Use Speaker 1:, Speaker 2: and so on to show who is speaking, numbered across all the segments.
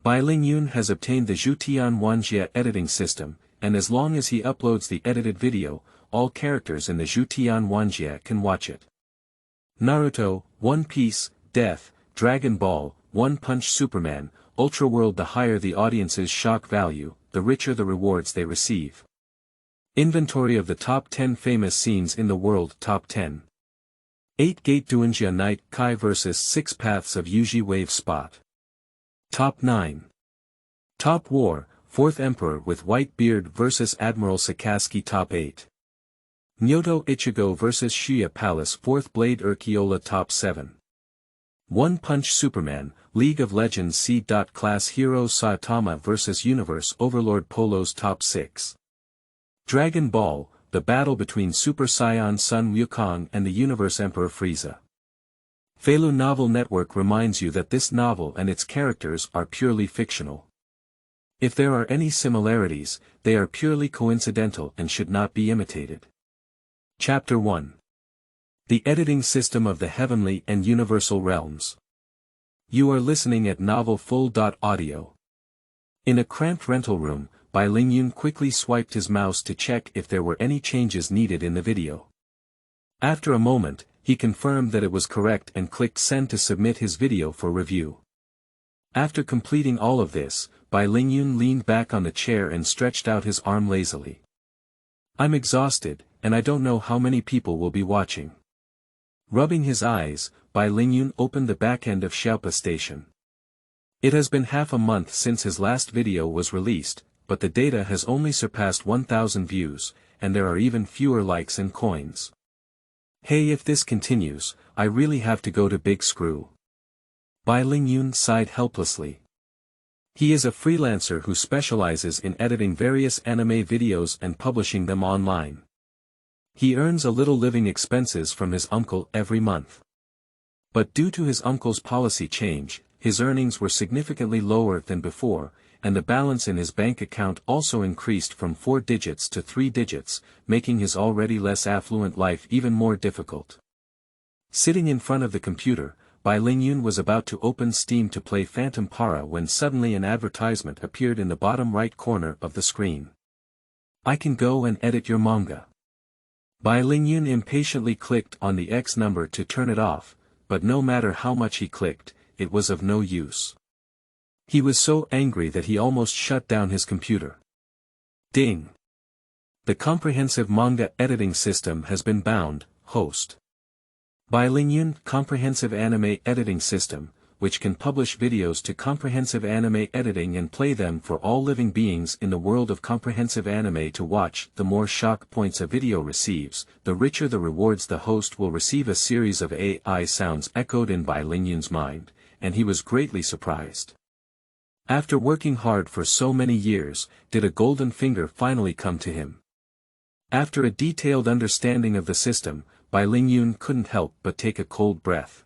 Speaker 1: Bai Lingyun has obtained the Zhutian Wanjie Editing System, and as long as he uploads the edited video, all characters in the Zhutian Wanjie can watch it. Naruto, One Piece, Death, Dragon Ball, One Punch Superman, Ultraworld. The higher the audience's shock value, the richer the rewards they receive. Inventory of the top 10 famous scenes in the world. Top 10. 8 Gate Dunjia Night Kai vs 6 Paths of Yuzhi Wave Spot. Top 9. Top War, 4th Emperor with White Beard vs Admiral Sakazuki. Top 8. Niutou Ichigo vs Xuye Palace 4th Blade UrchiolaTOP. Top 7. One Punch Superman, League of Legends C-Class Hero Saitama vs Universe Overlord PolosTOP. Top 6. Dragon Ball, the battle between Super Saiyan Sun Wukong and the Universe Emperor Frisa.Feilu. Naval Network reminds you that this novel and its characters are purely fictional. If there are any similarities, they are purely coincidental and should not be imitated. Chapter 1. The Editing System of the Heavenly and Universal Realms. You are listening at Naval full.audio. In a cramped rental room, Bai Lingyun quickly swiped his mouse to check if there were any changes needed in the video. After a moment, he confirmed that it was correct and clicked send to submit his video for review. After completing all of this, Bai Lingyun leaned back on the chair and stretched out his arm lazily. I'm exhausted, and I don't know how many people will be watching. Rubbing his eyes, Bai Lingyun opened the back end of Xiaopa Station. It has been half a month since his last video was released, but the data has only surpassed 1,000 views, and there are even fewer likes and coins. Hey, if this continues, I really have to go to Big Screw. Bai Lingyun sighed helplessly. He is a freelancer who specializes in editing various anime videos and publishing them online. He earns a little living expenses from his uncle every month. But due to his uncle's policy change, his earnings were significantly lower than before, and the balance in his bank account also increased from 4 digits to 3 digits, making his already less affluent life even more difficult. Sitting in front of the computer, Bai Lingyun was about to open Steam to play Phantom Para when suddenly an advertisement appeared in the bottom right corner of the screen. I can go and edit your manga. Bai Lingyun impatiently clicked on the X number to turn it off, but no matter how much he clicked, it was of no use. He was so angry that he almost shut down his computer. Ding! The comprehensive manga editing system has been bound, host. Bai Lingyun Comprehensive Anime Editing System, which can publish videos to comprehensive anime editing and play them for all living beings in the world of comprehensive anime to watch. The more shock points a video receives, the richer the rewards. The host will receive. A series of AI sounds echoed in Bai Lingyun's mind, and he was greatly surprised. After working hard for so many years, did a golden finger finally come to him? After a detailed understanding of the system, Bai Lingyun couldn't help but take a cold breath.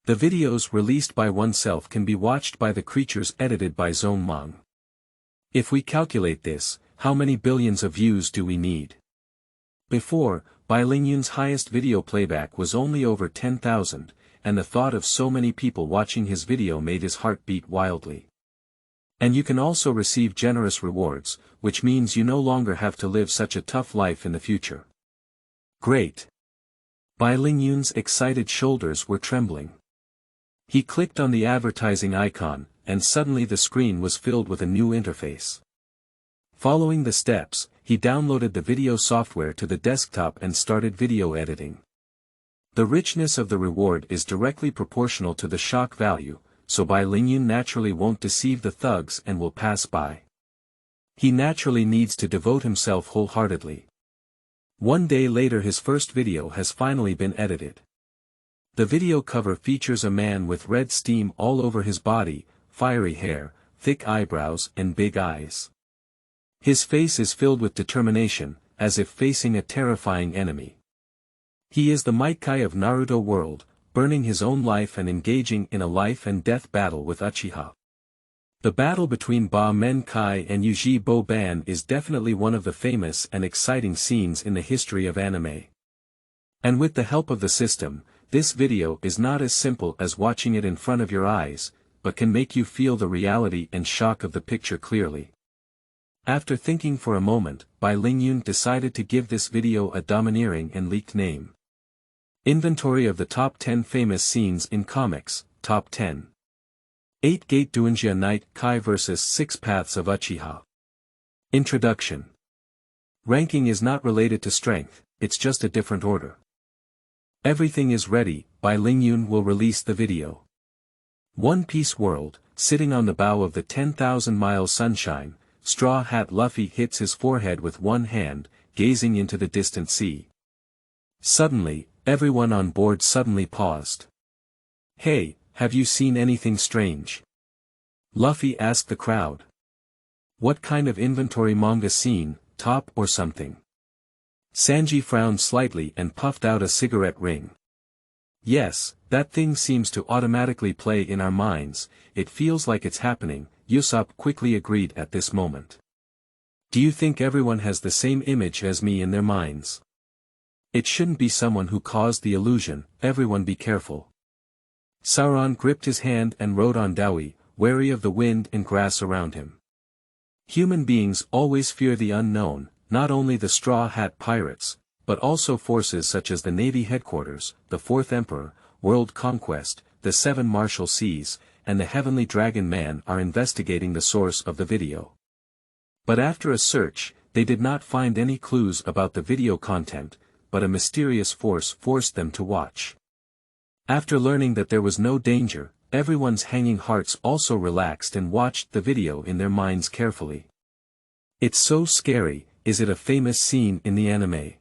Speaker 1: The videos released by oneself can be watched by the creatures edited by ZoneMang. If we calculate this, how many billions of views do we need? Before, Bai Lingyun's highest video playback was only over 10,000, and the thought of so many people watching his video made his heart beat wildly. And you can also receive generous rewards, which means you no longer have to live such a tough life in the future. Great! Bai Lingyun's excited shoulders were trembling. He clicked on the advertising icon, and suddenly the screen was filled with a new interface. Following the steps, he downloaded the video software to the desktop and started video editing. The richness of the reward is directly proportional to the shock value, so Bai Lingyun naturally won't deceive the thugs and will pass by. He naturally needs to devote himself wholeheartedly. One day later his first video has finally been edited. The video cover features a man with red steam all over his body, fiery hair, thick eyebrows and big eyes. His face is filled with determination, as if facing a terrifying enemy. He is the Metkey of Naruto world, burning his own life and engaging in a life and death battle with Uchiha. The battle between Ba-Men Kai and Yuzhi Bo-Ban is definitely one of the famous and exciting scenes in the history of anime. And with the help of the system, this video is not as simple as watching it in front of your eyes, but can make you feel the reality and shock of the picture clearly. After thinking for a moment, Bai Lingyun decided to give this video a domineering and leaked name. Inventory of the top 10 famous scenes in comics, top 10. 8 Gate Dunjia Night Kai vs 6 Paths of Uchiha. Introduction. Ranking is not related to strength, it's just a different order. Everything is ready, Bai Lingyun will release the video. One Piece World, sitting on the bow of the 10,000-mile sunshine, Straw Hat Luffy hits his forehead with one hand, gazing into the distant sea. Suddenly, everyone on board suddenly paused. "Hey, have you seen anything strange?" Luffy asked the crowd. "What kind of inventory manga scene, top or something?" Sanji frowned slightly and puffed out a cigarette ring. "Yes, that thing seems to automatically play in our minds, it feels like it's happening," Usopp quickly agreed at this moment. "Do you think everyone has the same image as me in their minds? It shouldn't be someone who caused the illusion, everyone be careful." Sauron gripped his hand and rode on Dowie, wary of the wind and grass around him. Human beings always fear the unknown, not only the Straw Hat Pirates, but also forces such as the Navy Headquarters, the Fourth Emperor, World Conquest, the Seven Martial Seas, and the Heavenly Dragon Man are investigating the source of the video. But after a search, they did not find any clues about the video content, but a mysterious force forced them to watch. After learning that there was no danger, everyone's hanging hearts also relaxed and watched the video in their minds carefully. "It's so scary, is it a famous scene in the anime?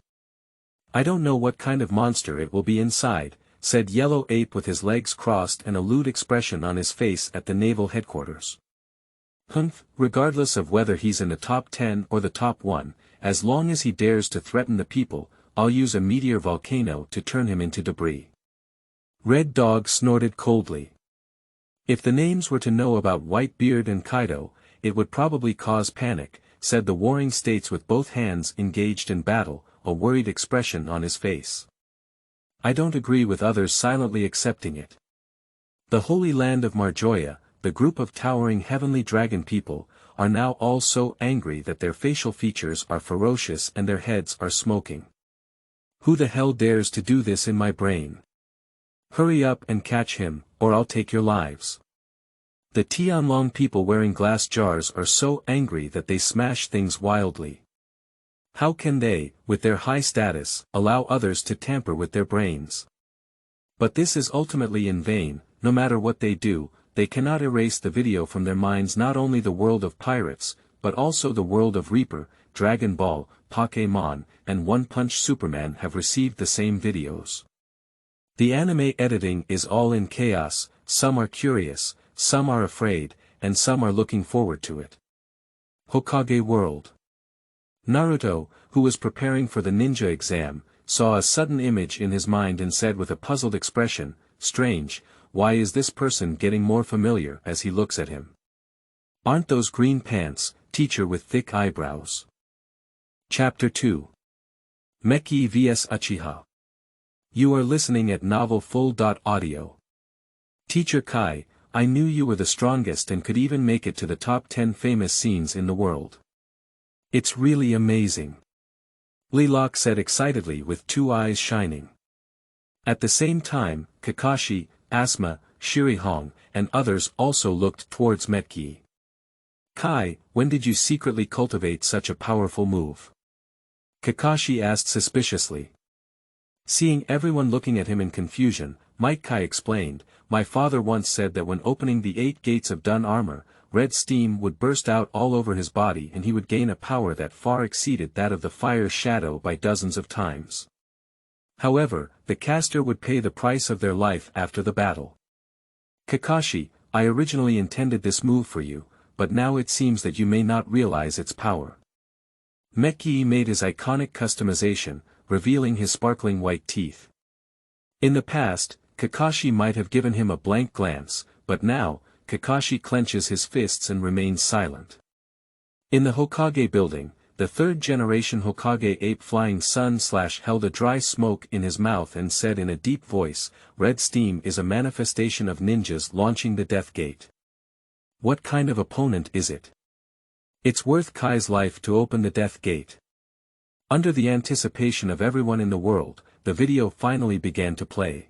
Speaker 1: I don't know what kind of monster it will be inside," said Yellow Ape with his legs crossed and a lewd expression on his face at the naval headquarters. "Humph, regardless of whether he's in the top 10 or the top 1, as long as he dares to threaten the people, I'll use a meteor volcano to turn him into debris." Red Dog snorted coldly. "If the names were to know about Whitebeard and Kaido, it would probably cause panic," said the warring states with both hands engaged in battle, a worried expression on his face. "I don't agree with others silently accepting it. The Holy Land of Marjoya, the group of towering heavenly dragon people, are now all so angry that their facial features are ferocious and their heads are smoking. Who the hell dares to do this in my brain? Hurry up and catch him, or I'll take your lives." The Tianlong people wearing glass jars are so angry that they smash things wildly. How can they, with their high status, allow others to tamper with their brains? But this is ultimately in vain, no matter what they do, they cannot erase the video from their minds. Not only the world of pirates, but also the world of Reaper, Dragon Ball, Pokémon, and One Punch Superman have received the same videos. The anime editing is all in chaos, some are curious, some are afraid, and some are looking forward to it. Hokage World. Naruto, who was preparing for the ninja exam, saw a sudden image in his mind and said with a puzzled expression, "Strange, why is this person getting more familiar?" as he looks at him. "Aren't those green pants, teacher with thick eyebrows?" Chapter 2. Metkey vs Uchiha. You are listening at Naval full.audio. Teacher Kai, I knew you were the strongest and could even make it to the top 10 famous scenes in the world. It's really amazing. Lilac said excitedly with two eyes shining. At the same time, Kakashi, Asuma, Shirihong, and others also looked towards Metkey. "Kai, when did you secretly cultivate such a powerful move?" Kakashi asked suspiciously. Seeing everyone looking at him in confusion, Kai explained, "My father once said that when opening the 8 gates of Dun armor, red steam would burst out all over his body and he would gain a power that far exceeded that of the fire shadow by dozens of times. However, the caster would pay the price of their life after the battle. Kakashi, I originally intended this move for you, but now it seems that you may not realize its power." Metkey made his iconic customization, revealing his sparkling white teeth. In the past, Kakashi might have given him a blank glance, but now, Kakashi clenches his fists and remains silent. In the Hokage building, the third-generation Hokage ape Flying Sun held a dry smoke in his mouth and said in a deep voice, "Red steam is a manifestation of ninjas launching the Death Gate. What kind of opponent is it? It's worth Kai's life to open the death gate. Under the anticipation of everyone in the world, the video finally began to play.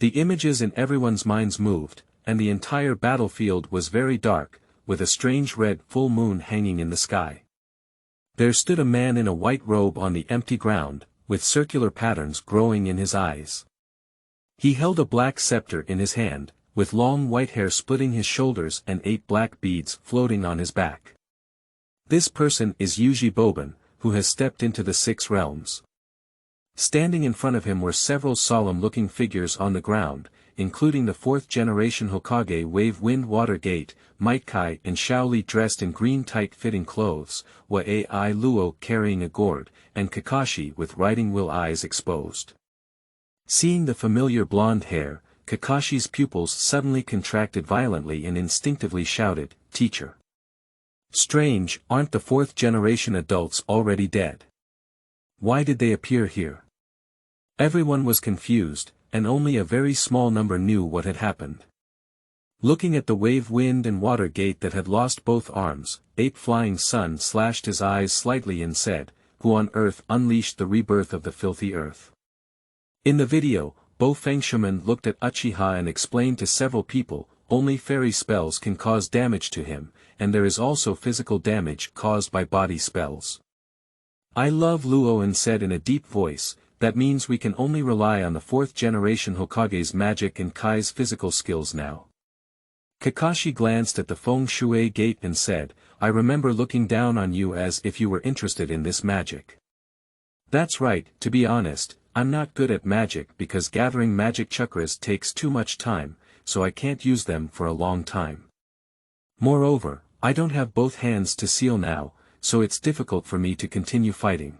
Speaker 1: The images in everyone's minds moved, and the entire battlefield was very dark, with a strange red full moon hanging in the sky. There stood a man in a white robe on the empty ground, with circular patterns growing in his eyes. He held a black scepter in his hand, with long white hair splitting his shoulders and 8 black beads floating on his back. This person is Yuzhi, who has stepped into the 6 realms. Standing in front of him were several solemn-looking figures on the ground, including the 4th-generation Hokage Wave Wind Water Gate, Metkey and Shaoli dressed in green tight-fitting clothes, Wei Luo carrying a gourd, and Kakashi with riding wheel eyes exposed. Seeing the familiar blonde hair, Kakashi's pupils suddenly contracted violently and instinctively shouted, "Teacher!" Strange, aren't the 4th-generation adults already dead? Why did they appear here? Everyone was confused, and only a very small number knew what had happened. Looking at the Wave Wind and Water Gate that had lost both arms, Ape Flying Sun slashed his eyes slightly and said, "Who on earth unleashed the rebirth of the filthy earth?" In the video, Bo Fengshuman looked at Uchiha and explained to several people, only fairy spells can cause damage to him, and there is also physical damage caused by body spells. "I love Luo," and said in a deep voice, "That means we can only rely on the 4th-generation Hokage's magic and Kai's physical skills now." Kakashi glanced at the Feng Shui gate and said, "I remember looking down on you as if you were interested in this magic." "That's right, to be honest, I'm not good at magic because gathering magic chakras takes too much time, so I can't use them for a long time. Moreover, I don't have both hands to seal now, so it's difficult for me to continue fighting."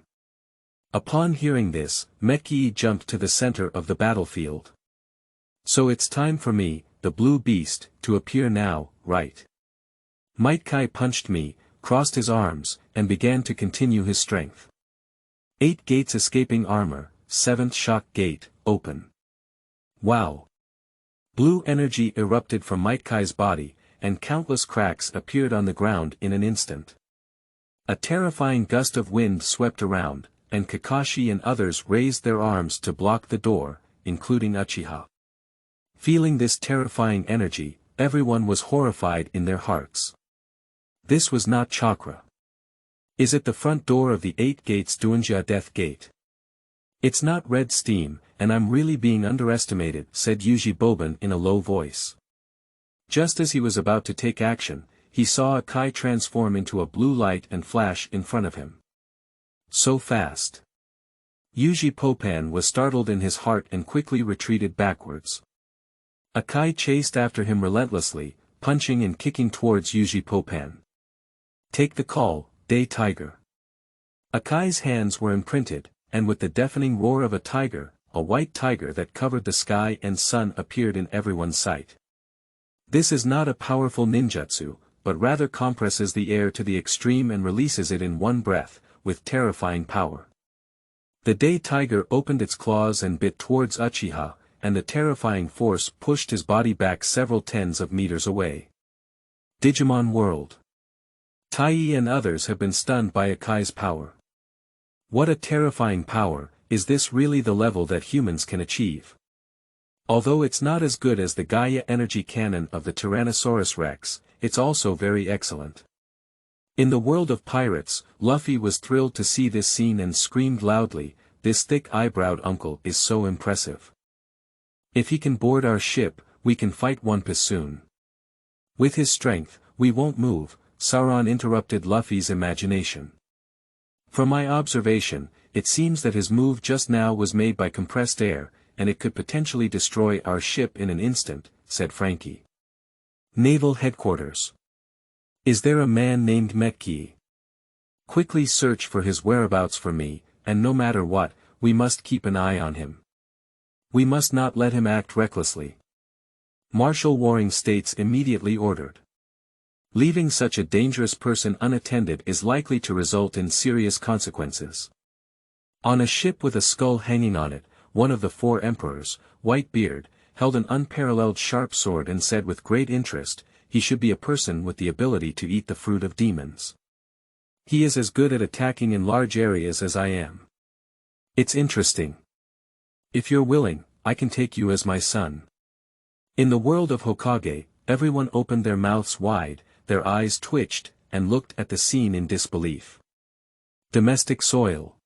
Speaker 1: Upon hearing this, Metkey jumped to the center of the battlefield. "So it's time for me, the blue beast, to appear now, right?" Metkey punched me, crossed his arms, and began to continue his strength. 8 gates escaping armor, 7th shock gate, open. Wow! Blue energy erupted from Metkey's body, and countless cracks appeared on the ground in an instant. A terrifying gust of wind swept around, and Kakashi and others raised their arms to block the door, including Uchiha. Feeling this terrifying energy, everyone was horrified in their hearts. This was not chakra. Is it the front door of the 8 gates Dunjia Death Gate? "It's not red steam, and I'm really being underestimated," said Yuzhi in a low voice. Just as he was about to take action, he saw a Kai transform into a blue light and flash in front of him. So fast. Yuzhi was startled in his heart and quickly retreated backwards. A Kai chased after him relentlessly, punching and kicking towards Yuzhi. "Take the call, Day Tiger." Akai's hands were imprinted, and with the deafening roar of a tiger, a white tiger that covered the sky and sun appeared in everyone's sight. This is not a powerful ninjutsu, but rather compresses the air to the extreme and releases it in one breath, with terrifying power. The Day Tiger opened its claws and bit towards Uchiha, and the terrifying force pushed his body back several tens of meters away. Digimon World. Tai and others have been stunned by Akai's power. What a terrifying power, is this really the level that humans can achieve? Although it's not as good as the Gaia energy cannon of the Tyrannosaurus Rex, it's also very excellent. In the world of pirates, Luffy was thrilled to see this scene and screamed loudly, "This thick-eyebrowed uncle is so impressive. If he can board our ship, we can fight One Piece soon." "With his strength, we won't move," Sauron interrupted Luffy's imagination. "From my observation, it seems that his move just now was made by compressed air, and it could potentially destroy our ship in an instant," said Frankie. Naval Headquarters. "Is there a man named Metkey? Quickly search for his whereabouts for me, and no matter what, we must keep an eye on him. We must not let him act recklessly." Marshal Waring States immediately ordered. Leaving such a dangerous person unattended is likely to result in serious consequences. On a ship with a skull hanging on it, one of the 4 emperors, Whitebeard, held an unparalleled sharp sword and said with great interest, he should be a person with the ability to eat the fruit of demons. He is as good at attacking in large areas as I am. It's interesting. If you're willing, I can take you as my son. In the world of Hokage, everyone opened their mouths wide, their eyes twitched, and looked at the scene in disbelief. Domestic soil.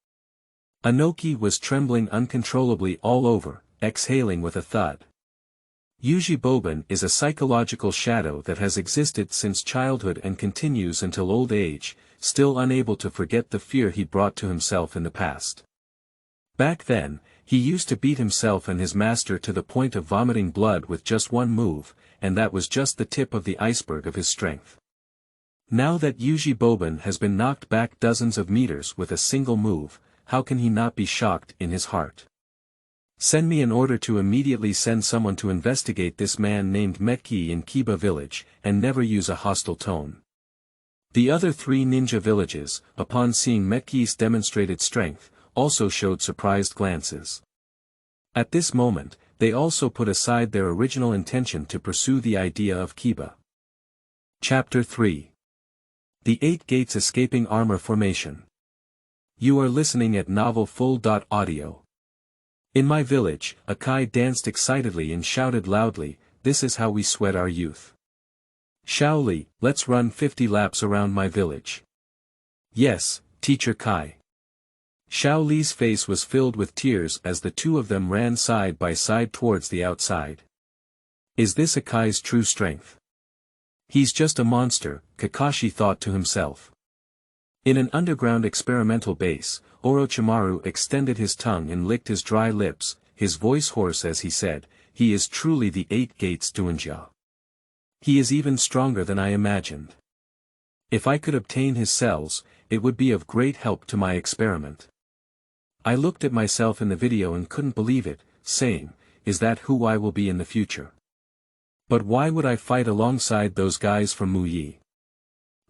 Speaker 1: Anoki was trembling uncontrollably all over, exhaling with a thud. Yuzhi Boban is a psychological shadow that has existed since childhood and continues until old age, still unable to forget the fear he brought to himself in the past. Back then, he used to beat himself and his master to the point of vomiting blood with just one move, and that was just the tip of the iceberg of his strength. Now that Yuzhi Boban has been knocked back dozens of meters with a single move, how can he not be shocked in his heart? Send me an order to immediately send someone to investigate this man named Metkey in Kiba village, and never use a hostile tone. The other 3 ninja villages, upon seeing Metkey's demonstrated strength, also showed surprised glances. At this moment, they also put aside their original intention to pursue the idea of Kiba. Chapter 3. The 8 Gates Escaping Armor Formation. You are listening at Naval full.audio. In my village, Akai danced excitedly and shouted loudly, "This is how we sweat our youth. Shaoli, let's run 50 laps around my village." "Yes, Teacher Kai." Shaoli's face was filled with tears as the two of them ran side by side towards the outside. Is this Akai's true strength? He's just a monster, Kakashi thought to himself. In an underground experimental base, Orochimaru extended his tongue and licked his dry lips, his voice hoarse as he said, "He is truly the 8 Gates Dunjia. He is even stronger than I imagined. If I could obtain his cells, it would be of great help to my experiment." I looked at myself in the video and couldn't believe it, saying, "Is that who I will be in the future? But why would I fight alongside those guys from Muyi?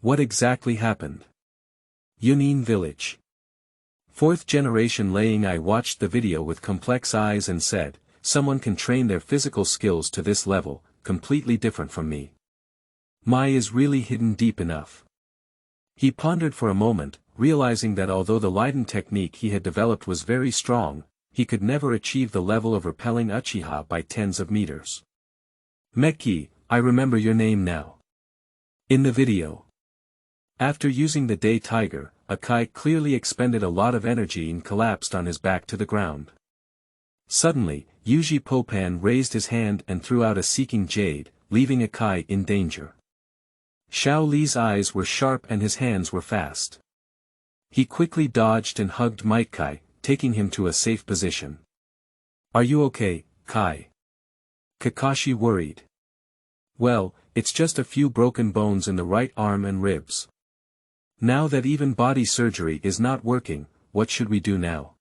Speaker 1: What exactly happened?" Yunin Village. 4th generation Laying I watched the video with complex eyes and said, someone can train their physical skills to this level, completely different from me. Mai is really hidden deep enough. He pondered for a moment, realizing that although the Leiden technique he had developed was very strong, he could never achieve the level of repelling Uchiha by tens of meters. Metkey, I remember your name now. In the video. After using the Day Tiger, Akai clearly expended a lot of energy and collapsed on his back to the ground. Suddenly, Yuzhi Popan raised his hand and threw out a seeking jade, leaving Akai in danger. Xiao Li's eyes were sharp and his hands were fast. He quickly dodged and hugged Metkey, taking him to a safe position. "Are you okay, Kai?" Kakashi worried. "Well, it's just a few broken bones in the right arm and ribs. Now that even body surgery is not working, what should we do now?"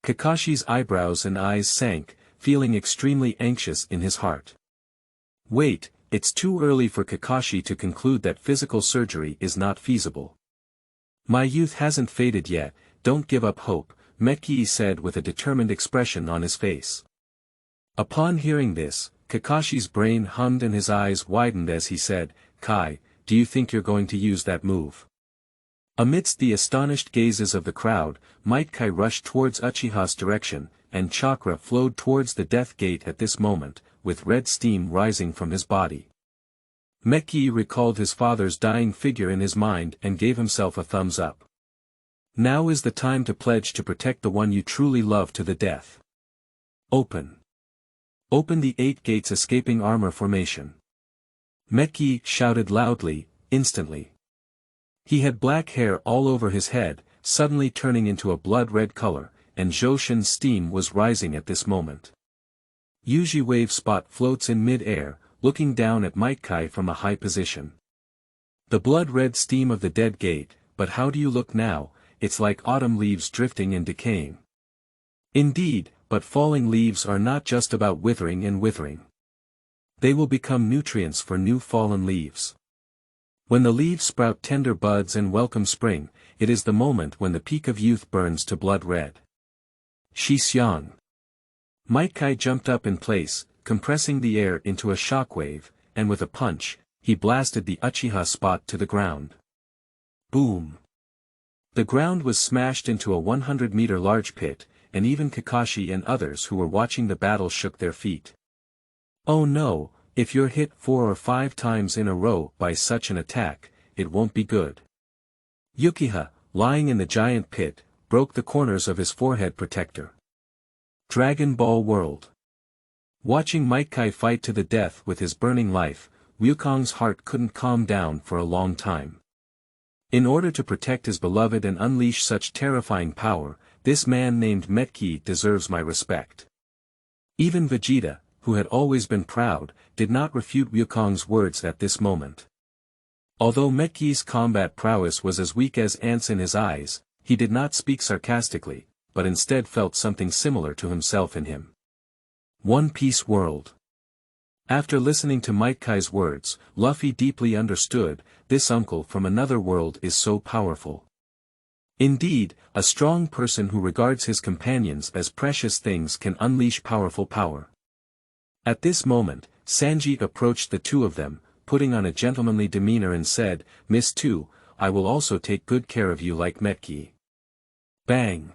Speaker 1: Kakashi's eyebrows and eyes sank, feeling extremely anxious in his heart. Wait, it's too early for Kakashi to conclude that physical surgery is not feasible. "My youth hasn't faded yet, don't give up hope," Metkey said with a determined expression on his face. Upon hearing this, Kakashi's brain hummed and his eyes widened as he said, "Kai, do you think you're going to use that move?" Amidst the astonished gazes of the crowd, Metkey rushed towards Uchiha's direction, and chakra flowed towards the death gate at this moment, with red steam rising from his body. Metkey recalled his father's dying figure in his mind and gave himself a thumbs up. Now is the time to pledge to protect the one you truly love to the death. Open. Open the 8 Gates Escaping Armor Formation. Metkey shouted loudly, instantly. He had black hair all over his head, suddenly turning into a blood-red color, and Zhoshin's steam was rising at this moment. Yuzhi Wave Spot floats in mid-air, looking down at Metkey from a high position. The blood-red steam of the dead gate, but how do you look now? It's like autumn leaves drifting and decaying. Indeed, but falling leaves are not just about withering and withering. They will become nutrients for new fallen leaves. When the leaves sprout tender buds and welcome spring, it is the moment when the peak of youth burns to blood red. Shi Xiang. Metkey jumped up in place, compressing the air into a shockwave, and with a punch, he blasted the Uchiha spot to the ground. Boom! The ground was smashed into a 100-meter large pit, and even Kakashi and others who were watching the battle shook their feet. Oh no, if you're hit 4 or 5 times in a row by such an attack, it won't be good. Uchiha, lying in the giant pit, broke the corners of his forehead protector. Dragon Ball World. Watching Metkey fight to the death with his burning life, Wukong's heart couldn't calm down for a long time. In order to protect his beloved and unleash such terrifying power, this man named Metkey deserves my respect. Even Vegeta, who had always been proud, did not refute Wukong's words at this moment. Although Metkey's combat prowess was as weak as ants in his eyes, he did not speak sarcastically, but instead felt something similar to himself in him. One Piece World. After listening to Metkey's words, Luffy deeply understood, this uncle from another world is so powerful. Indeed, a strong person who regards his companions as precious things can unleash powerful power. At this moment, Sanji approached the two of them, putting on a gentlemanly demeanor and said, "Miss Two, I will also take good care of you like Metkey." Bang!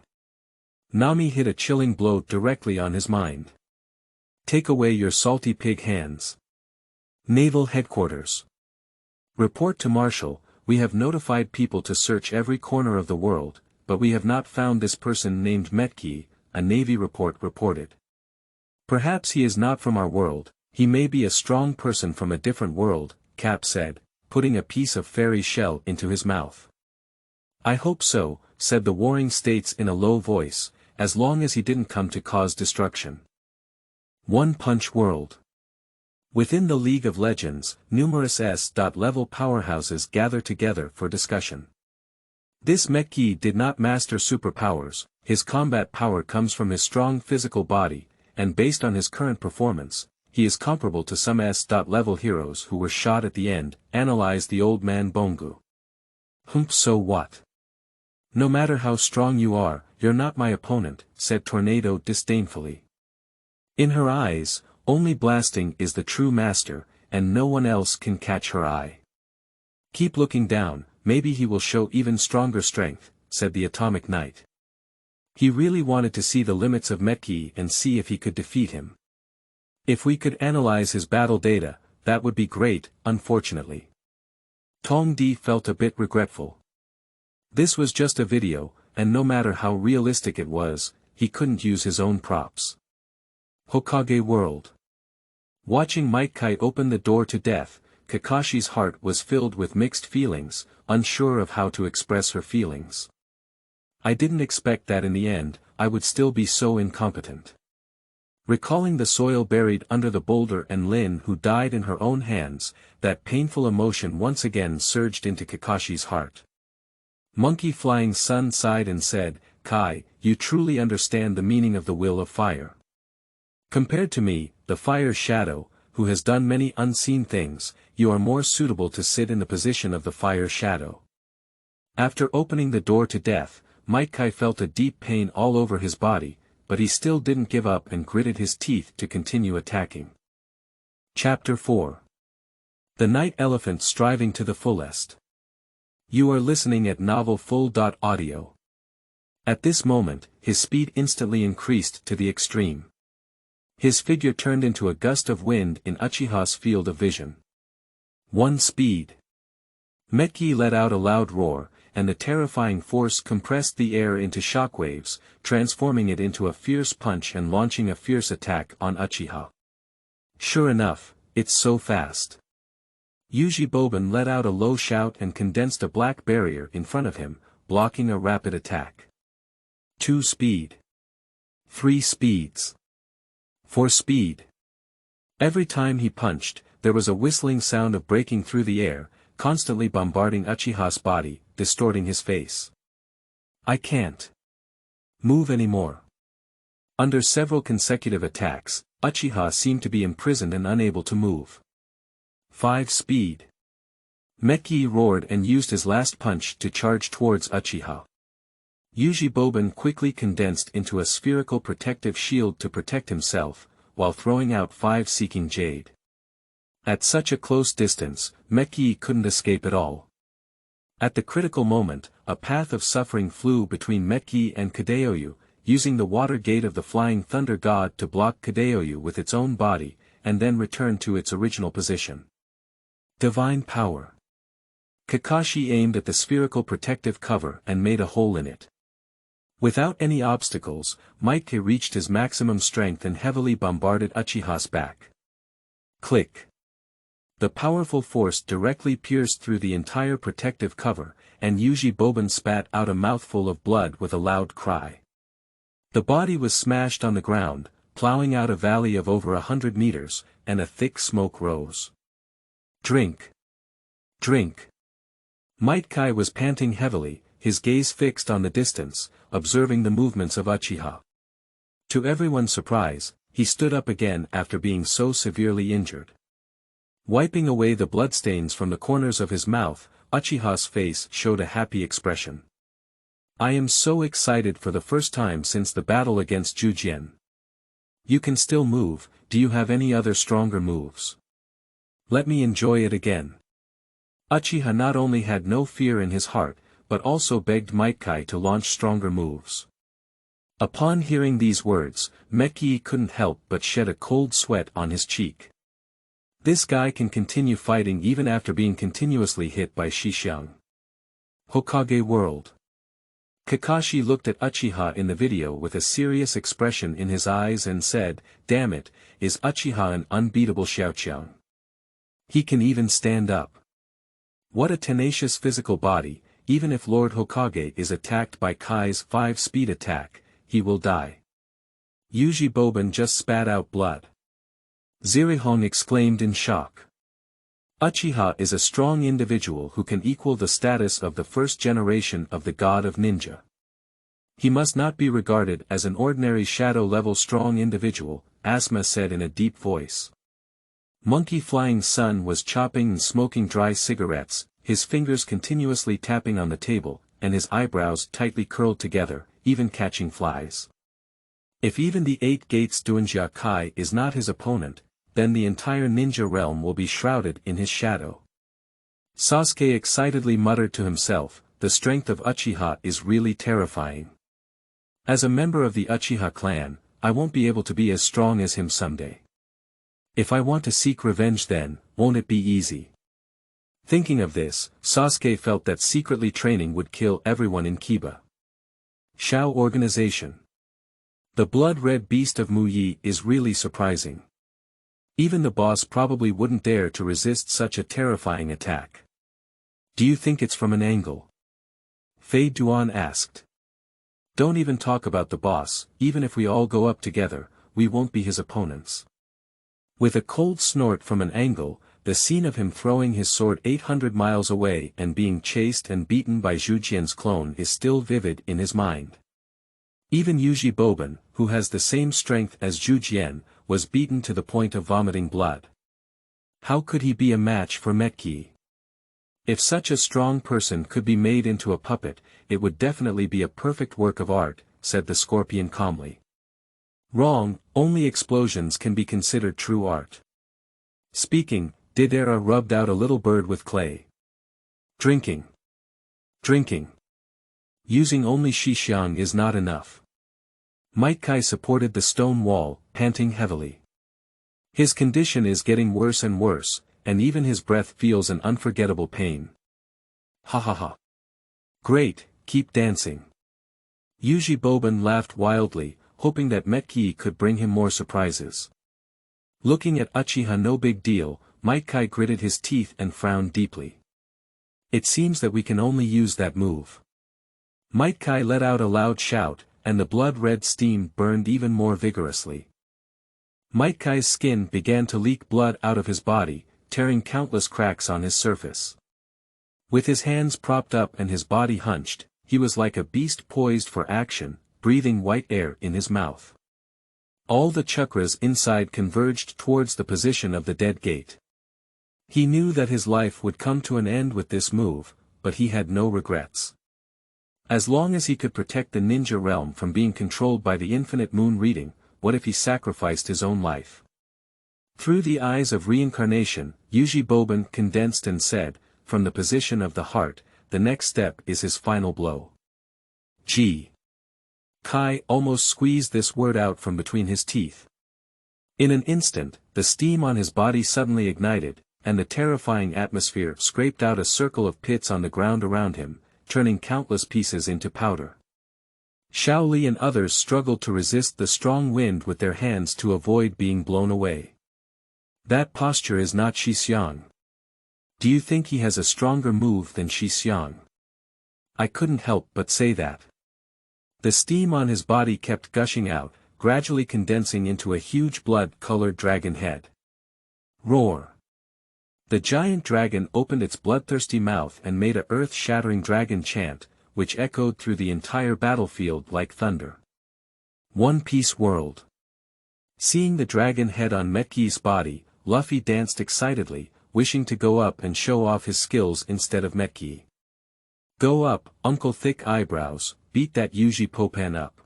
Speaker 1: Nami hit a chilling blow directly on his mind. Take away your salty pig hands. Naval Headquarters. Report to Marshal, we have notified people to search every corner of the world, but we have not found this person named Metkey, a Navy report reported. Perhaps he is not from our world, he may be a strong person from a different world, Cap said, putting a piece of fairy shell into his mouth. I hope so, said the Warring States in a low voice, as long as he didn't come to cause destruction. One Punch World. Within the League of Legends, numerous S.level powerhouses gather together for discussion. This Metkey did not master superpowers, his combat power comes from his strong physical body, and based on his current performance, he is comparable to some S.level heroes who were shot at the end, analyzed the old man Bongu. So what? No matter how strong you are, you're not my opponent, said Tornado disdainfully. In her eyes, only blasting is the true master, and no one else can catch her eye. Keep looking down, maybe he will show even stronger strength, said the Atomic Knight. He really wanted to see the limits of Metkey and see if he could defeat him. If we could analyze his battle data, that would be great, unfortunately. Tong Di felt a bit regretful. This was just a video, and no matter how realistic it was, he couldn't use his own props. Hokage World. Watching Metkey open the door to death, Kakashi's heart was filled with mixed feelings, unsure of how to express her feelings. I didn't expect that in the end, I would still be so incompetent. Recalling the soil buried under the boulder and Lin who died in her own hands, that painful emotion once again surged into Kakashi's heart. Monkey Flying Sun sighed and said, Kai, you truly understand the meaning of the will of fire. Compared to me, the fire shadow, who has done many unseen things, you are more suitable to sit in the position of the fire shadow. After opening the door to death, Metkey felt a deep pain all over his body, but he still didn't give up and gritted his teeth to continue attacking. Chapter 4. The Night Elephant Striving to the Fullest. You are listening at Naval Full.audio. At this moment, his speed instantly increased to the extreme. His figure turned into a gust of wind in Uchiha's field of vision. One speed. Metkey let out a loud roar, and the terrifying force compressed the air into shockwaves, transforming it into a fierce punch and launching a fierce attack on Uchiha. Sure enough, it's so fast. Yuzhi Boban let out a low shout and condensed a black barrier in front of him, blocking a rapid attack. 2 speed. 3 speeds. 4 speed. Every time he punched, there was a whistling sound of breaking through the air, constantly bombarding Uchiha's body, distorting his face. I can't move anymore. Under several consecutive attacks, Uchiha seemed to be imprisoned and unable to move. 5 speed. Metkey roared and used his last punch to charge towards Uchiha. Yuzhi Boban quickly condensed into a spherical protective shield to protect himself, while throwing out 5 seeking jade. At such a close distance, Metkey couldn't escape at all. At the critical moment, a path of suffering flew between Metkey and Kadeoyu, using the water gate of the flying thunder god to block Kadeoyu with its own body, and then return to its original position. Divine power. Kakashi aimed at the spherical protective cover and made a hole in it. Without any obstacles, Metkey reached his maximum strength and heavily bombarded Uchiha's back. Click. The powerful force directly pierced through the entire protective cover, and Yuzhi Boban spat out a mouthful of blood with a loud cry. The body was smashed on the ground, plowing out a valley of over 100 meters, and a thick smoke rose. Drink. Drink. Metkey was panting heavily, his gaze fixed on the distance, observing the movements of Uchiha. To everyone's surprise, he stood up again after being so severely injured. Wiping away the bloodstains from the corners of his mouth, Uchiha's face showed a happy expression. I am so excited for the first time since the battle against Zhujian. You can still move, do you have any other stronger moves? Let me enjoy it again. Uchiha not only had no fear in his heart, but also begged Metkey to launch stronger moves. Upon hearing these words, Metkey couldn't help but shed a cold sweat on his cheek. This guy can continue fighting even after being continuously hit by Shixiang. Hokage World. Kakashi looked at Uchiha in the video with a serious expression in his eyes and said, "Damn it, is Uchiha an unbeatable Xiaoqiang? He can even stand up. What a tenacious physical body, even if Lord Hokage is attacked by Kai's 5-speed attack, he will die." Yuzhi Boban just spat out blood. Zirihong exclaimed in shock. Uchiha is a strong individual who can equal the status of the first generation of the god of ninja. He must not be regarded as an ordinary shadow-level strong individual, Asma said in a deep voice. Monkey Flying Sun was chopping and smoking dry cigarettes, his fingers continuously tapping on the table, and his eyebrows tightly curled together, even catching flies. If even the 8 Gates Dunjia Kai is not his opponent, then the entire ninja realm will be shrouded in his shadow. Sasuke excitedly muttered to himself, the strength of Uchiha is really terrifying. As a member of the Uchiha clan, I won't be able to be as strong as him someday. If I want to seek revenge then, won't it be easy? Thinking of this, Sasuke felt that secretly training would kill everyone in Kiba. Shao Organization. The blood-red beast of Muyi is really surprising. Even the boss probably wouldn't dare to resist such a terrifying attack. Do you think it's from an angle? Fei Duan asked. Don't even talk about the boss, even if we all go up together, we won't be his opponents. With a cold snort from an angle, the scene of him throwing his sword 800 miles away and being chased and beaten by Zhujian's clone is still vivid in his mind. Even Yuzhi Boban, who has the same strength as Zhujian, was beaten to the point of vomiting blood. How could he be a match for Metkey? If such a strong person could be made into a puppet, it would definitely be a perfect work of art, said the Scorpion calmly. Wrong, only explosions can be considered true art. Speaking, Didera rubbed out a little bird with clay. Drinking. Drinking. Using only Shixiang is not enough. Metkey supported the stone wall, panting heavily. His condition is getting worse and worse, and even his breath feels an unforgettable pain. Ha ha ha. Great, keep dancing. Yuzhi Boban laughed wildly, hoping that Metkey could bring him more surprises. Looking at Uchiha no big deal, Metkey gritted his teeth and frowned deeply. It seems that we can only use that move. Metkey let out a loud shout, and the blood-red steam burned even more vigorously. Metkey's skin began to leak blood out of his body, tearing countless cracks on his surface. With his hands propped up and his body hunched, he was like a beast poised for action, breathing white air in his mouth. All the chakras inside converged towards the position of the dead gate. He knew that his life would come to an end with this move, but he had no regrets. As long as he could protect the ninja realm from being controlled by the infinite moon reading, what if he sacrificed his own life? Through the eyes of reincarnation, Yuzhi Boban condensed and said, from the position of the heart, the next step is his final blow. Kai almost squeezed this word out from between his teeth. In an instant, the steam on his body suddenly ignited, and the terrifying atmosphere scraped out a circle of pits on the ground around him, turning countless pieces into powder. Shaoli and others struggled to resist the strong wind with their hands to avoid being blown away. That posture is not Shixiang. Do you think he has a stronger move than Shixiang? I couldn't help but say that. The steam on his body kept gushing out, gradually condensing into a huge blood-colored dragon head. Roar! The giant dragon opened its bloodthirsty mouth and made a earth-shattering dragon chant, which echoed through the entire battlefield like thunder. One Piece World. Seeing the dragon head on Metkey's body, Luffy danced excitedly, wishing to go up and show off his skills instead of Metkey. Go up, Uncle Thick Eyebrows, beat that Yuzhi Popan up.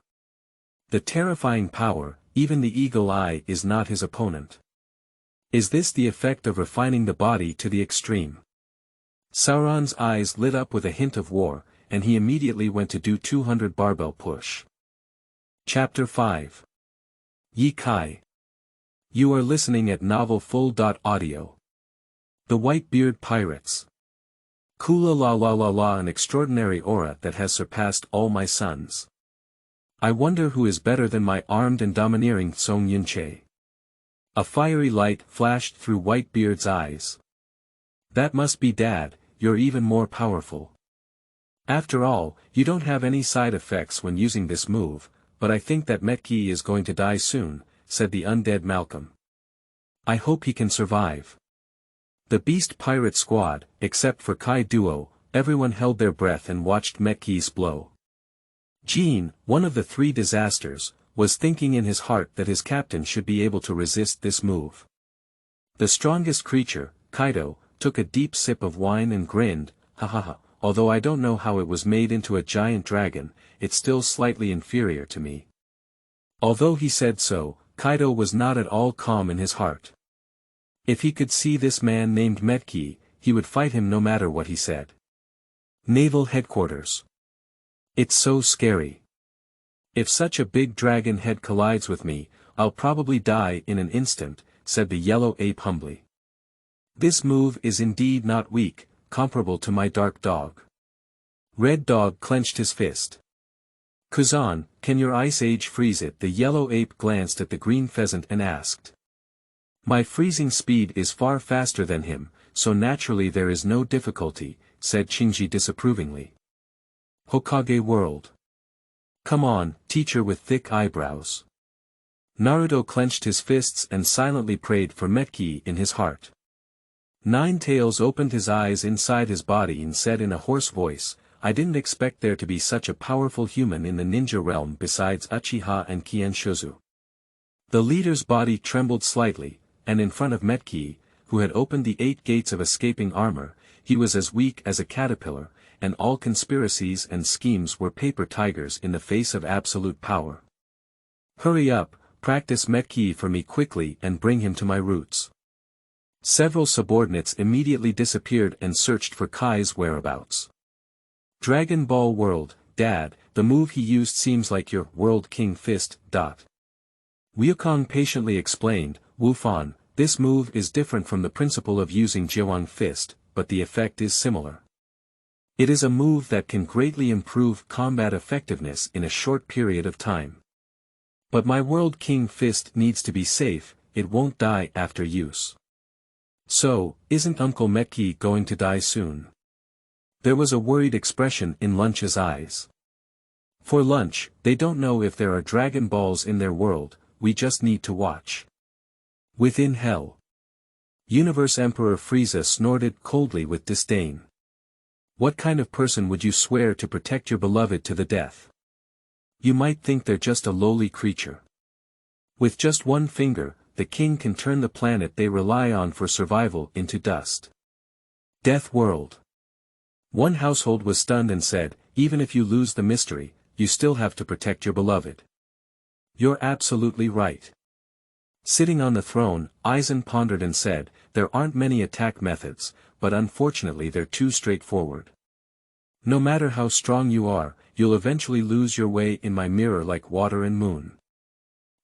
Speaker 1: The terrifying power, even the eagle eye is not his opponent. Is this the effect of refining the body to the extreme? Sauron's eyes lit up with a hint of war, and he immediately went to do 200 barbell push. Chapter 5. Yi Kai. You are listening at Naval full.audio. The White-Beard Pirates. Kula la la la la, an extraordinary aura that has surpassed all my sons. I wonder who is better than my armed and domineering Song Yunche. A fiery light flashed through Whitebeard's eyes. That must be Dad, you're even more powerful. After all, you don't have any side effects when using this move, but I think that Metkey is going to die soon, said the undead Malcolm. I hope he can survive. The Beast Pirate Squad, except for Kai Duo, everyone held their breath and watched Metkey's blow. Jean, one of the three disasters, was thinking in his heart that his captain should be able to resist this move. The strongest creature, Kaido, took a deep sip of wine and grinned, ha ha ha, although I don't know how it was made into a giant dragon, it's still slightly inferior to me. Although he said so, Kaido was not at all calm in his heart. If he could see this man named Metkey, he would fight him no matter what he said. Naval Headquarters. It's so scary. If such a big dragon head collides with me, I'll probably die in an instant, said the yellow ape humbly. This move is indeed not weak, comparable to my dark dog. Red Dog clenched his fist. Kuzan, can your ice age freeze it? The yellow ape glanced at the green pheasant and asked. My freezing speed is far faster than him, so naturally there is no difficulty, said Shinji disapprovingly. Hokage World. Come on, teacher with thick eyebrows. Naruto clenched his fists and silently prayed for Metkey in his heart. Ninetails opened his eyes inside his body and said in a hoarse voice, I didn't expect there to be such a powerful human in the ninja realm besides Uchiha and Kenshozu. The leader's body trembled slightly, and in front of Metkey, who had opened the 8 gates of escaping armor, he was as weak as a caterpillar, and all conspiracies and schemes were paper tigers in the face of absolute power. Hurry up, practice Metkey for me quickly and bring him to my roots. Several subordinates immediately disappeared and searched for Kai's whereabouts. Dragon Ball World, Dad, the move he used seems like your World King Fist. Wukong patiently explained, Wufan, this move is different from the principle of using Jiwang Fist, but the effect is similar. It is a move that can greatly improve combat effectiveness in a short period of time. But my World King Fist needs to be safe, it won't die after use. So, isn't Uncle Metkey going to die soon? There was a worried expression in Lunch's eyes. For Lunch, they don't know if there are Dragon Balls in their world, we just need to watch. Within Hell. Universe Emperor Frieza snorted coldly with disdain. What kind of person would you swear to protect your beloved to the death? You might think they're just a lowly creature. With just one finger, the king can turn the planet they rely on for survival into dust. Death World. One household was stunned and said, even if you lose the mystery, you still have to protect your beloved. You're absolutely right. Sitting on the throne, Aizen pondered and said, "There aren't many attack methods, but unfortunately they're too straightforward. No matter how strong you are, you'll eventually lose your way in my mirror like water and moon."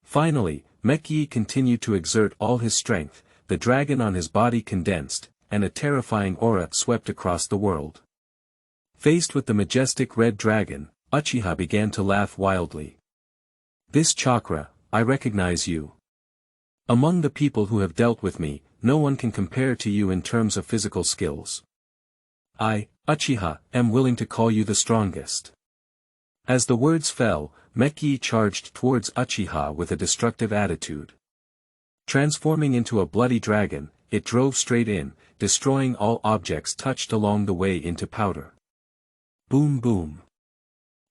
Speaker 1: Finally, Metkey continued to exert all his strength, the dragon on his body condensed, and a terrifying aura swept across the world. Faced with the majestic red dragon, Uchiha began to laugh wildly. "This chakra, I recognize you. Among the people who have dealt with me, no one can compare to you in terms of physical skills. I, Uchiha, am willing to call you the strongest." As the words fell, Metkey charged towards Uchiha with a destructive attitude. Transforming into a bloody dragon, it drove straight in, destroying all objects touched along the way into powder. Boom boom.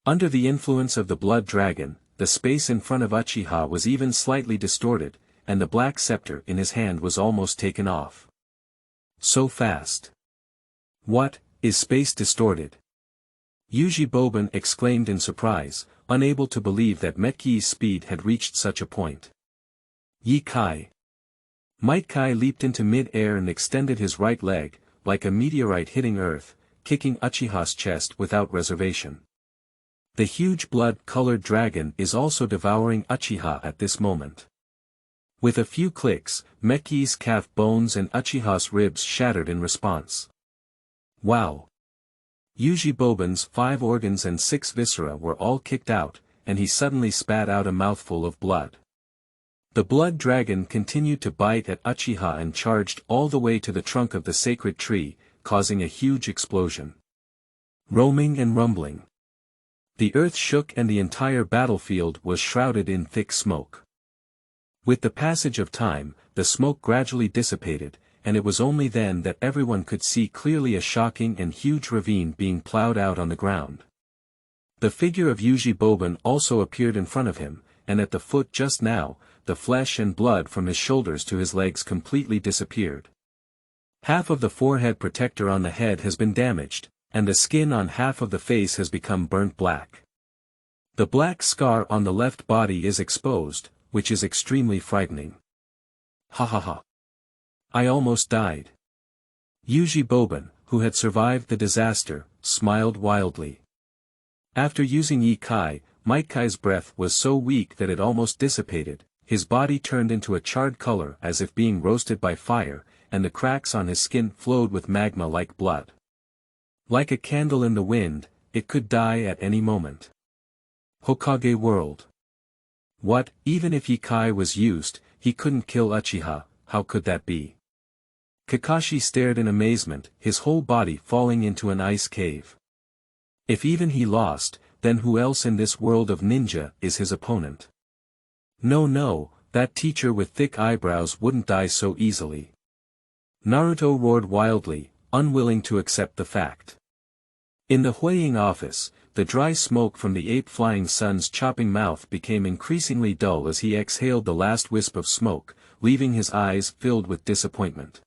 Speaker 1: Under the influence of the blood dragon, the space in front of Uchiha was even slightly distorted, and the black scepter in his hand was almost taken off. So fast. What, is space distorted? Yuzhi Boban exclaimed in surprise, unable to believe that Metkey's speed had reached such a point. Yi Kai. Might Kai leaped into mid-air and extended his right leg, like a meteorite hitting Earth, kicking Uchiha's chest without reservation. The huge blood-colored dragon is also devouring Uchiha at this moment. With a few clicks, Metkey's calf bones and Uchiha's ribs shattered in response. Wow! Yuzhi Boban's 5 organs and 6 viscera were all kicked out, and he suddenly spat out a mouthful of blood. The blood dragon continued to bite at Uchiha and charged all the way to the trunk of the sacred tree, causing a huge explosion. Roaming and rumbling. The earth shook and the entire battlefield was shrouded in thick smoke. With the passage of time, the smoke gradually dissipated, and it was only then that everyone could see clearly a shocking and huge ravine being plowed out on the ground. The figure of Yuzhi Boban also appeared in front of him, and at the foot just now, the flesh and blood from his shoulders to his legs completely disappeared. Half of the forehead protector on the head has been damaged, and the skin on half of the face has become burnt black. The black scar on the left body is exposed, which is extremely frightening. Ha ha ha. I almost died. Yuzhi Boban, who had survived the disaster, smiled wildly. After using Yi Kai, Might Kai's breath was so weak that it almost dissipated, his body turned into a charred color as if being roasted by fire, and the cracks on his skin flowed with magma like blood. Like a candle in the wind, it could die at any moment. Hokage world. What, even if Yi Kai was used, he couldn't kill Uchiha, how could that be? Kakashi stared in amazement, his whole body falling into an ice cave. If even he lost, then who else in this world of ninja is his opponent? No, that teacher with thick eyebrows wouldn't die so easily. Naruto roared wildly, unwilling to accept the fact. In the Huiying office, the dry smoke from the ape flying sun's chopping mouth became increasingly dull as he exhaled the last wisp of smoke, leaving his eyes filled with disappointment.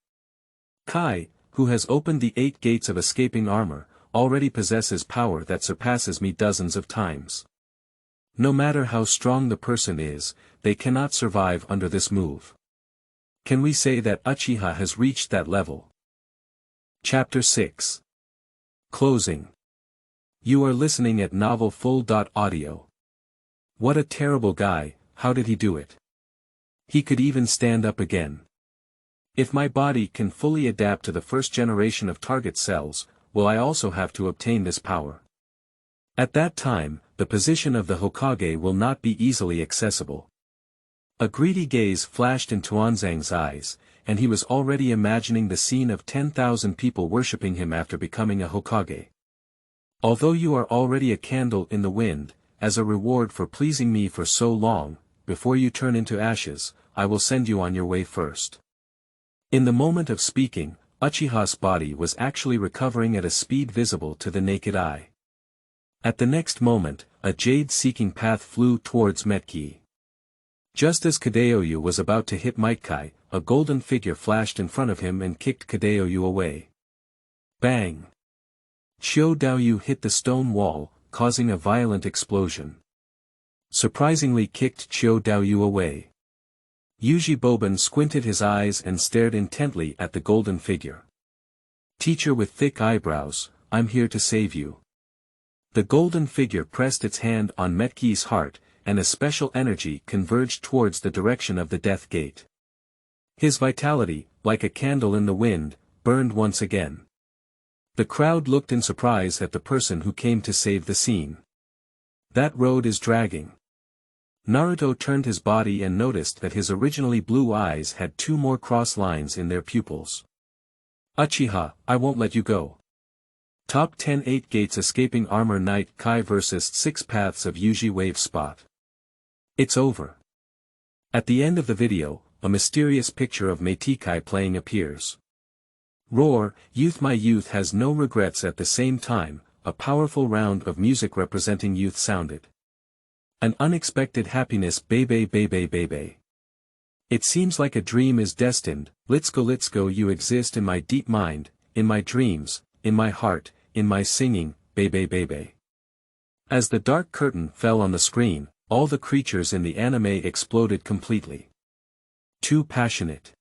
Speaker 1: Kai, who has opened the 8 gates of escaping armor, already possesses power that surpasses me dozens of times. No matter how strong the person is, they cannot survive under this move. Can we say that Uchiha has reached that level? Chapter 6. Closing. You are listening at Naval full.audio. What a terrible guy, how did he do it? He could even stand up again. If my body can fully adapt to the first generation of target cells, will I also have to obtain this power? At that time, the position of the Hokage will not be easily accessible. A greedy gaze flashed in Tuanzang's eyes, and he was already imagining the scene of 10,000 people worshipping him after becoming a Hokage. Although you are already a candle in the wind, as a reward for pleasing me for so long, before you turn into ashes, I will send you on your way first. In the moment of speaking, Uchiha's body was actually recovering at a speed visible to the naked eye. At the next moment, a jade-seeking path flew towards Metkey. Just as Kadeoyu was about to hit Might Kai, a golden figure flashed in front of him and kicked Kadeoyu away. Bang! Xiao Daoyu hit the stone wall, causing a violent explosion. Surprisingly kicked Xiao Daoyu away. Yuzhi Boban squinted his eyes and stared intently at the golden figure. Teacher with thick eyebrows, I'm here to save you. The golden figure pressed its hand on Metkey's heart, and a special energy converged towards the direction of the death gate. His vitality, like a candle in the wind, burned once again. The crowd looked in surprise at the person who came to save the scene. That road is dragging. Naruto turned his body and noticed that his originally blue eyes had 2 more cross lines in their pupils. Uchiha, I won't let you go. Top 10 8 Gates Escaping Armor Night Kai vs 6 Paths of Yuzhi Wave Spot. It's over. At the end of the video, a mysterious picture of Metkey playing appears. Roar, youth my youth has no regrets. At the same time, a powerful round of music representing youth sounded. An unexpected happiness baby baby baby. It seems like a dream is destined, let's go you exist in my deep mind, in my dreams, in my heart, in my singing, baby baby. As the dark curtain fell on the screen, all the creatures in the anime exploded completely. Too passionate.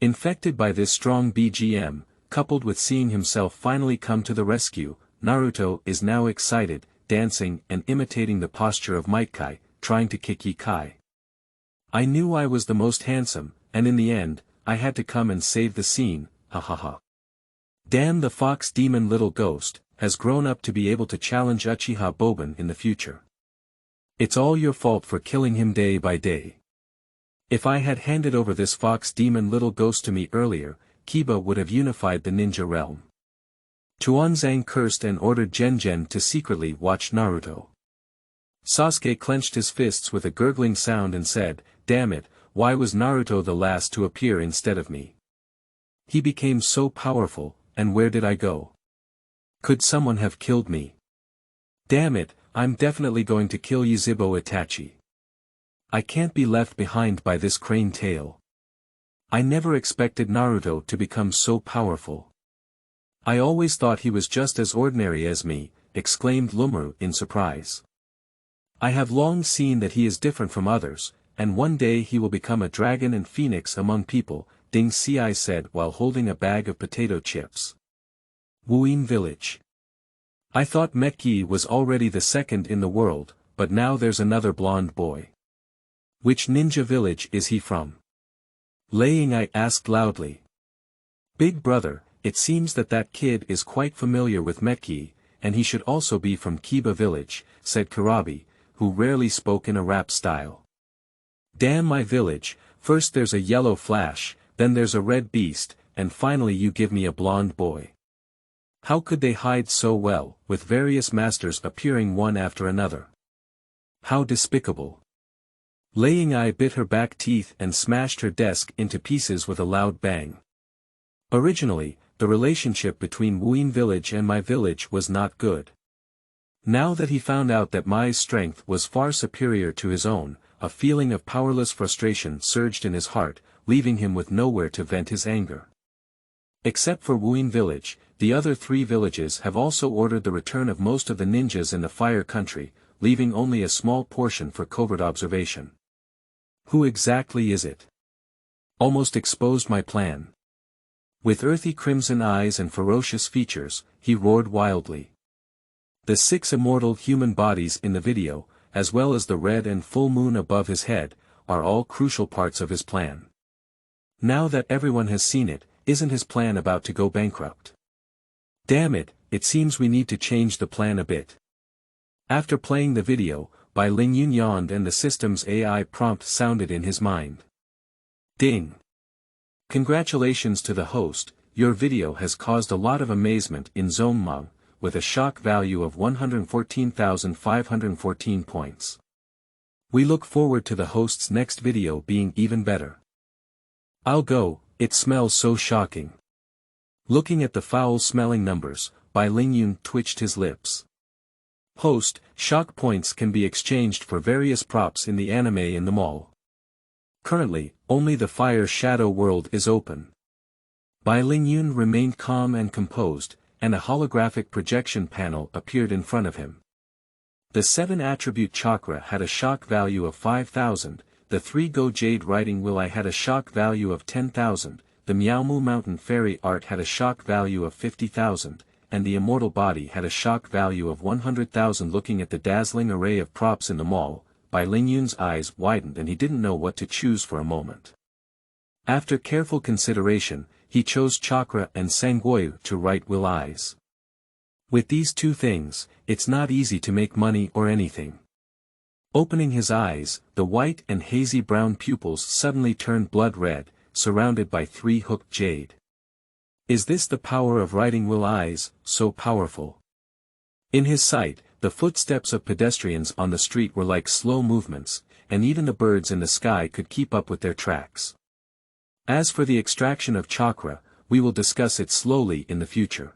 Speaker 1: Infected by this strong BGM, coupled with seeing himself finally come to the rescue, Naruto is now excited, dancing and imitating the posture of Metkey, trying to kick Kai. I knew I was the most handsome, and in the end, I had to come and save the scene, ha ha ha. Dan the fox demon little ghost, has grown up to be able to challenge Uchiha Boban in the future. It's all your fault for killing him day by day. If I had handed over this fox demon little ghost to me earlier, Kiba would have unified the ninja realm. Tuanzang cursed and ordered Gen to secretly watch Naruto. Sasuke clenched his fists with a gurgling sound and said, damn it, why was Naruto the last to appear instead of me? He became so powerful, and where did I go? Could someone have killed me? Damn it, I'm definitely going to kill Yuzhibo Itachi. I can't be left behind by this crane tail. I never expected Naruto to become so powerful. I always thought he was just as ordinary as me, exclaimed Lumuru in surprise. I have long seen that he is different from others, and one day he will become a dragon and phoenix among people, Ding Ci said while holding a bag of potato chips. Wuin Village. I thought Metkey was already the second in the world, but now there's another blonde boy. Which ninja village is he from? Lingyun asked loudly. Big brother, it seems that kid is quite familiar with Metkey, and he should also be from Kiba village, said Kurabi, who rarely spoke in a rap style. Damn my village, first there's a yellow flash, then there's a red beast, and finally you give me a blonde boy. How could they hide so well, with various masters appearing one after another? How despicable. Lingyun bit her back teeth and smashed her desk into pieces with a loud bang. Originally, the relationship between Wuin village and my village was not good. Now that he found out that Mai's strength was far superior to his own, a feeling of powerless frustration surged in his heart, leaving him with nowhere to vent his anger. Except for Wuin village, the other 3 villages have also ordered the return of most of the ninjas in the Fire Country, leaving only a small portion for covert observation. Who exactly is it? Almost exposed my plan. With earthy crimson eyes and ferocious features, he roared wildly. The 6 immortal human bodies in the video, as well as the red and full moon above his head, are all crucial parts of his plan. Now that everyone has seen it, isn't his plan about to go bankrupt? Damn it, it seems we need to change the plan a bit. After playing the video, Bai Lingyun yawned and the system's AI prompt sounded in his mind. Ding! Congratulations to the host, your video has caused a lot of amazement in Zongmang, with a shock value of 114,514 points. We look forward to the host's next video being even better. I'll go, it smells so shocking. Looking at the foul-smelling numbers, Bai Lingyun twitched his lips. Host, shock points can be exchanged for various props in the anime in the mall. Currently, only the Fire Shadow world is open. Bai Lingyun remained calm and composed, and a holographic projection panel appeared in front of him. The 7 attribute chakra had a shock value of 5,000, the 3-Go Jade Riding Will I had a shock value of 10,000, the Miaomu Mountain Fairy Art had a shock value of 50,000, and the Immortal Body had a shock value of 100,000. Looking at the dazzling array of props in the mall, Bai Lingyun's eyes widened and he didn't know what to choose for a moment. After careful consideration, he chose Chakra and Sangwoyu to write Will Eyes. With these two things, it's not easy to make money or anything. Opening his eyes, the white and hazy brown pupils suddenly turned blood red, surrounded by 3 hooked jade. Is this the power of writing Will Eyes, so powerful? In his sight, the footsteps of pedestrians on the street were like slow movements, and even the birds in the sky could keep up with their tracks. As for the extraction of chakra, we will discuss it slowly in the future.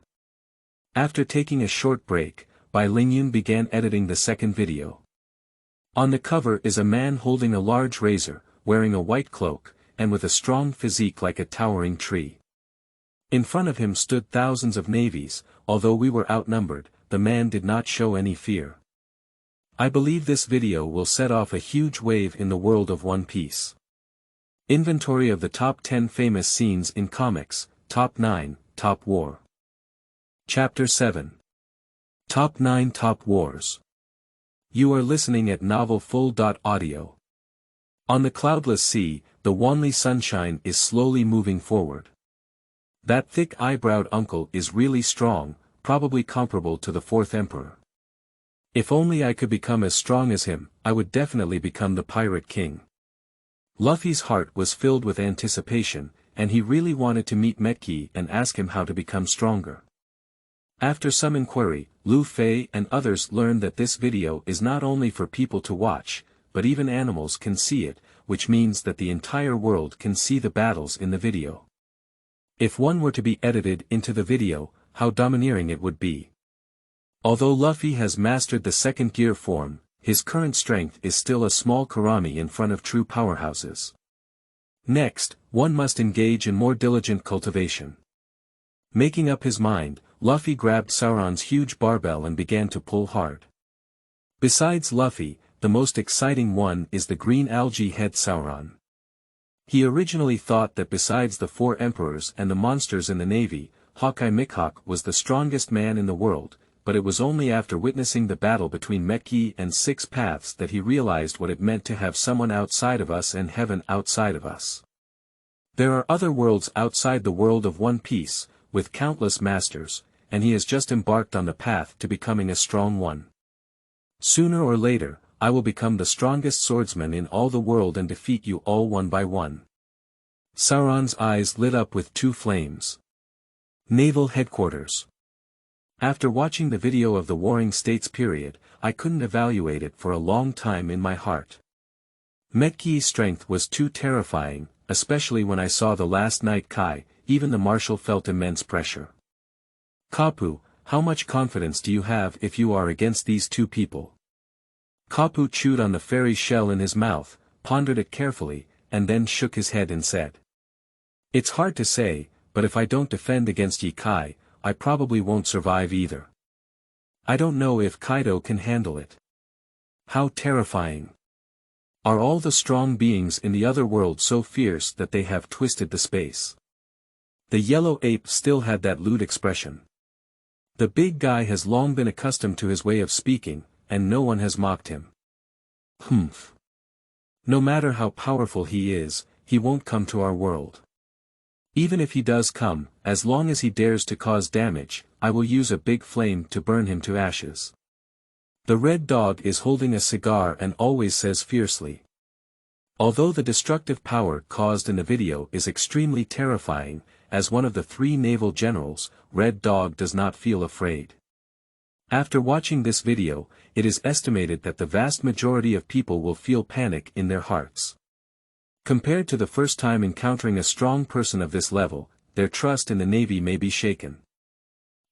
Speaker 1: After taking a short break, Bai Lingyun began editing the second video. On the cover is a man holding a large razor, wearing a white cloak, and with a strong physique like a towering tree. In front of him stood thousands of navies. Although we were outnumbered, the man did not show any fear. I believe this video will set off a huge wave in the world of One Piece. Inventory of the top 10 famous scenes in comics, Top 9, Top War. Chapter 7. Top 9 Top Wars. You are listening at Naval full.audio. On the cloudless sea, the Wanli sunshine is slowly moving forward. That thick-eyebrowed uncle is really strong, probably comparable to the 4th Emperor. If only I could become as strong as him, I would definitely become the Pirate King. Luffy's heart was filled with anticipation, and he really wanted to meet Metkey and ask him how to become stronger. After some inquiry, Luffy and others learned that this video is not only for people to watch, but even animals can see it, which means that the entire world can see the battles in the video. If one were to be edited into the video, how domineering it would be. Although Luffy has mastered the second gear form, his current strength is still a small Kurami in front of true powerhouses. Next, one must engage in more diligent cultivation. Making up his mind, Luffy grabbed Sauron's huge barbell and began to pull hard. Besides Luffy, the most exciting one is the green algae head Sauron. He originally thought that besides the 4 emperors and the monsters in the navy, Hawkeye Mihawk was the strongest man in the world, but it was only after witnessing the battle between Metkey and 6 Paths that he realized what it meant to have someone outside of us and heaven outside of us. There are other worlds outside the world of One Piece, with countless masters, and he has just embarked on the path to becoming a strong one. Sooner or later, I will become the strongest swordsman in all the world and defeat you all one by one. Sauron's eyes lit up with 2 flames. Naval Headquarters. After watching the video of the Warring States period, I couldn't evaluate it for a long time in my heart. Metkey's strength was too terrifying, especially when I saw the last Night Kai. Even the marshal felt immense pressure. Kapu, how much confidence do you have if you are against these 2 people? Kapu chewed on the fairy shell in his mouth, pondered it carefully, and then shook his head and said. It's hard to say, but if I don't defend against Ye Kai, I probably won't survive either. I don't know if Kaido can handle it. How terrifying. Are all the strong beings in the other world so fierce that they have twisted the space? The yellow ape still had that lewd expression. The big guy has long been accustomed to his way of speaking, and no one has mocked him. Humph. No matter how powerful he is, he won't come to our world. Even if he does come, as long as he dares to cause damage, I will use a big flame to burn him to ashes. The red dog is holding a cigar and always says fiercely. Although the destructive power caused in the video is extremely terrifying, as one of the 3 naval generals, Red Dog does not feel afraid. After watching this video, it is estimated that the vast majority of people will feel panic in their hearts. Compared to the first time encountering a strong person of this level, their trust in the Navy may be shaken.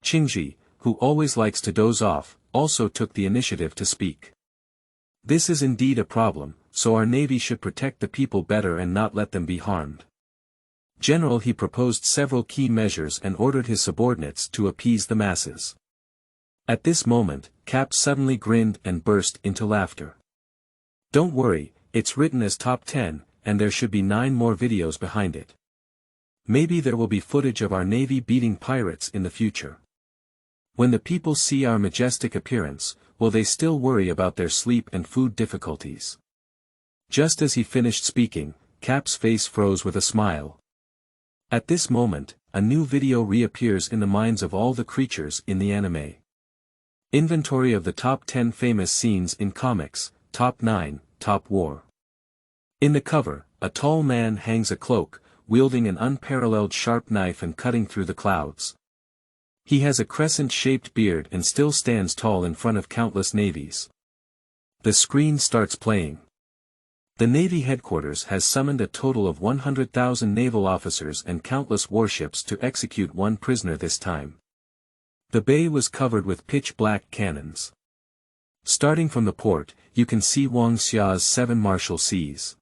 Speaker 1: Qingji, who always likes to doze off, also took the initiative to speak. This is indeed a problem, so our Navy should protect the people better and not let them be harmed. General, he proposed several key measures and ordered his subordinates to appease the masses. At this moment, Cap suddenly grinned and burst into laughter. Don't worry, it's written as top 10, and there should be 9 more videos behind it. Maybe there will be footage of our Navy beating pirates in the future. When the people see our majestic appearance, will they still worry about their sleep and food difficulties? Just as he finished speaking, Cap's face froze with a smile. At this moment, a new video reappears in the minds of all the creatures in the anime. Inventory of the top 10 famous scenes in comics, top 9, top war. In the cover, a tall man hangs a cloak, wielding an unparalleled sharp knife and cutting through the clouds. He has a crescent-shaped beard and still stands tall in front of countless navies. The screen starts playing. The Navy headquarters has summoned a total of 100,000 naval officers and countless warships to execute one prisoner this time. The bay was covered with pitch-black cannons. Starting from the port, you can see Wang Xia's 7 martial seas.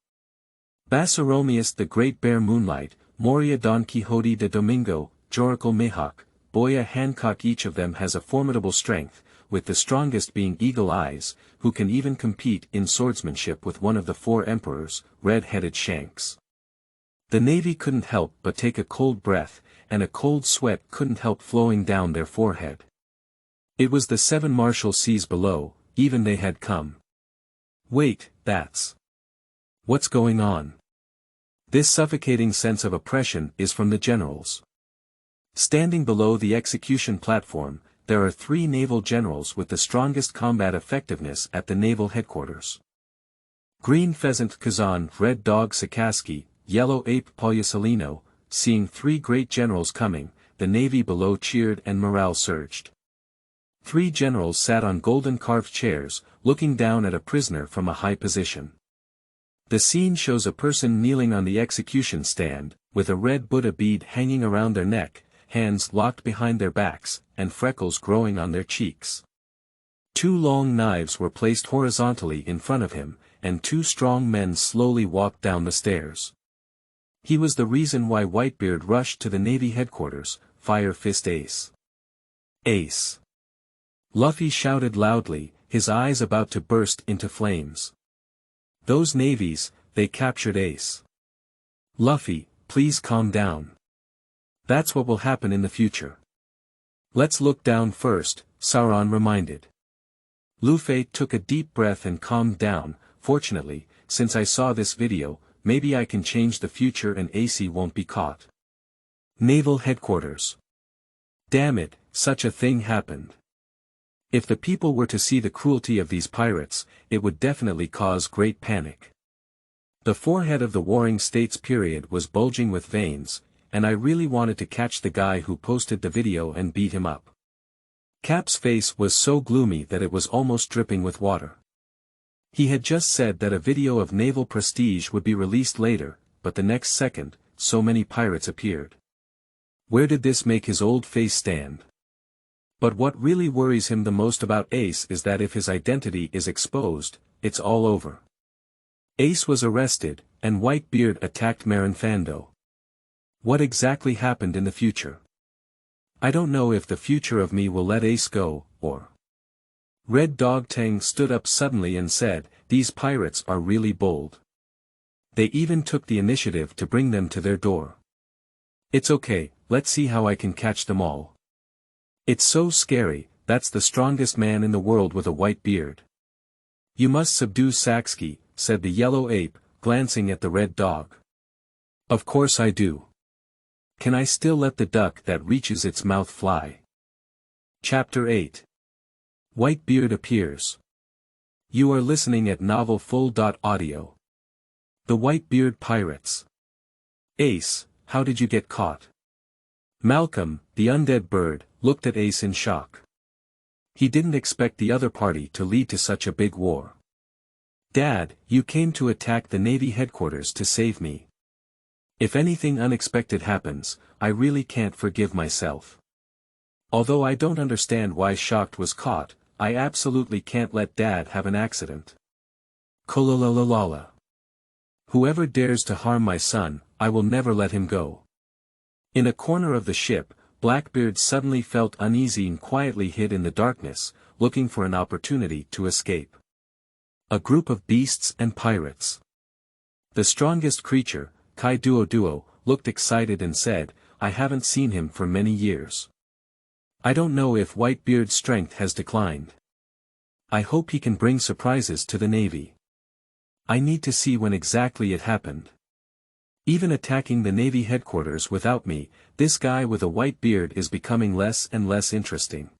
Speaker 1: Bassaromius the Great Bear Moonlight, Moria Don Quixote de Domingo, Joracle Mihawk, Boya Hancock. Each of them has a formidable strength, with the strongest being Eagle Eyes, who can even compete in swordsmanship with one of the 4 emperors, Red-Headed Shanks. The Navy couldn't help but take a cold breath, and a cold sweat couldn't help flowing down their forehead. It was the 7 martial seas below, even they had come. Wait, that's... what's going on? This suffocating sense of oppression is from the generals. Standing below the execution platform, there are 3 naval generals with the strongest combat effectiveness at the naval headquarters. Green Pheasant Kazan, Red Dog Sakaski, Yellow Ape Polyasalino. Seeing 3 great generals coming, the navy below cheered and morale surged. 3 generals sat on golden carved chairs, looking down at a prisoner from a high position. The scene shows a person kneeling on the execution stand, with a red Buddha bead hanging around their neck, hands locked behind their backs, and freckles growing on their cheeks. 2 long knives were placed horizontally in front of him, and 2 strong men slowly walked down the stairs. He was the reason why Whitebeard rushed to the Navy headquarters, Fire Fist Ace. Ace. Luffy shouted loudly, his eyes about to burst into flames. Those navies, they captured Ace. Luffy, please calm down. That's what will happen in the future. Let's look down first, Sauron reminded. Luffy took a deep breath and calmed down. Fortunately, since I saw this video, maybe I can change the future and Ace won't be caught. Naval Headquarters. Damn it, such a thing happened. If the people were to see the cruelty of these pirates, it would definitely cause great panic. The forehead of the Warring States period was bulging with veins, and I really wanted to catch the guy who posted the video and beat him up. Cap's face was so gloomy that it was almost dripping with water. He had just said that a video of naval prestige would be released later, but the next second, so many pirates appeared. Where did this make his old face stand? But what really worries him the most about Ace is that if his identity is exposed, it's all over. Ace was arrested, and Whitebeard attacked Marinfando. What exactly happened in the future? I don't know if the future of me will let Ace go, or... Red Dog Tang stood up suddenly and said, "These pirates are really bold. They even took the initiative to bring them to their door. It's okay, let's see how I can catch them all. It's so scary, that's the strongest man in the world with a white beard." "You must subdue Saxki," said the yellow ape, glancing at the red dog. "Of course I do. Can I still let the duck that reaches its mouth fly?" Chapter 8. Whitebeard appears. You are listening at Naval Full.audio. The Whitebeard Pirates. Ace, how did you get caught? Malcolm, the undead bird, looked at Ace in shock. He didn't expect the other party to lead to such a big war. "Dad, you came to attack the Navy headquarters to save me. If anything unexpected happens, I really can't forgive myself. Although I don't understand why Shocked was caught, I absolutely can't let Dad have an accident. Kololalala. Whoever dares to harm my son, I will never let him go." In a corner of the ship, Blackbeard suddenly felt uneasy and quietly hid in the darkness, looking for an opportunity to escape. A group of beasts and pirates. The strongest creature, Kai Duo, looked excited and said, I haven't seen him for many years. I don't know if Whitebeard's strength has declined. I hope he can bring surprises to the Navy. I need to see when exactly it happened. Even attacking the Navy headquarters without me, this guy with a white beard is becoming less and less interesting.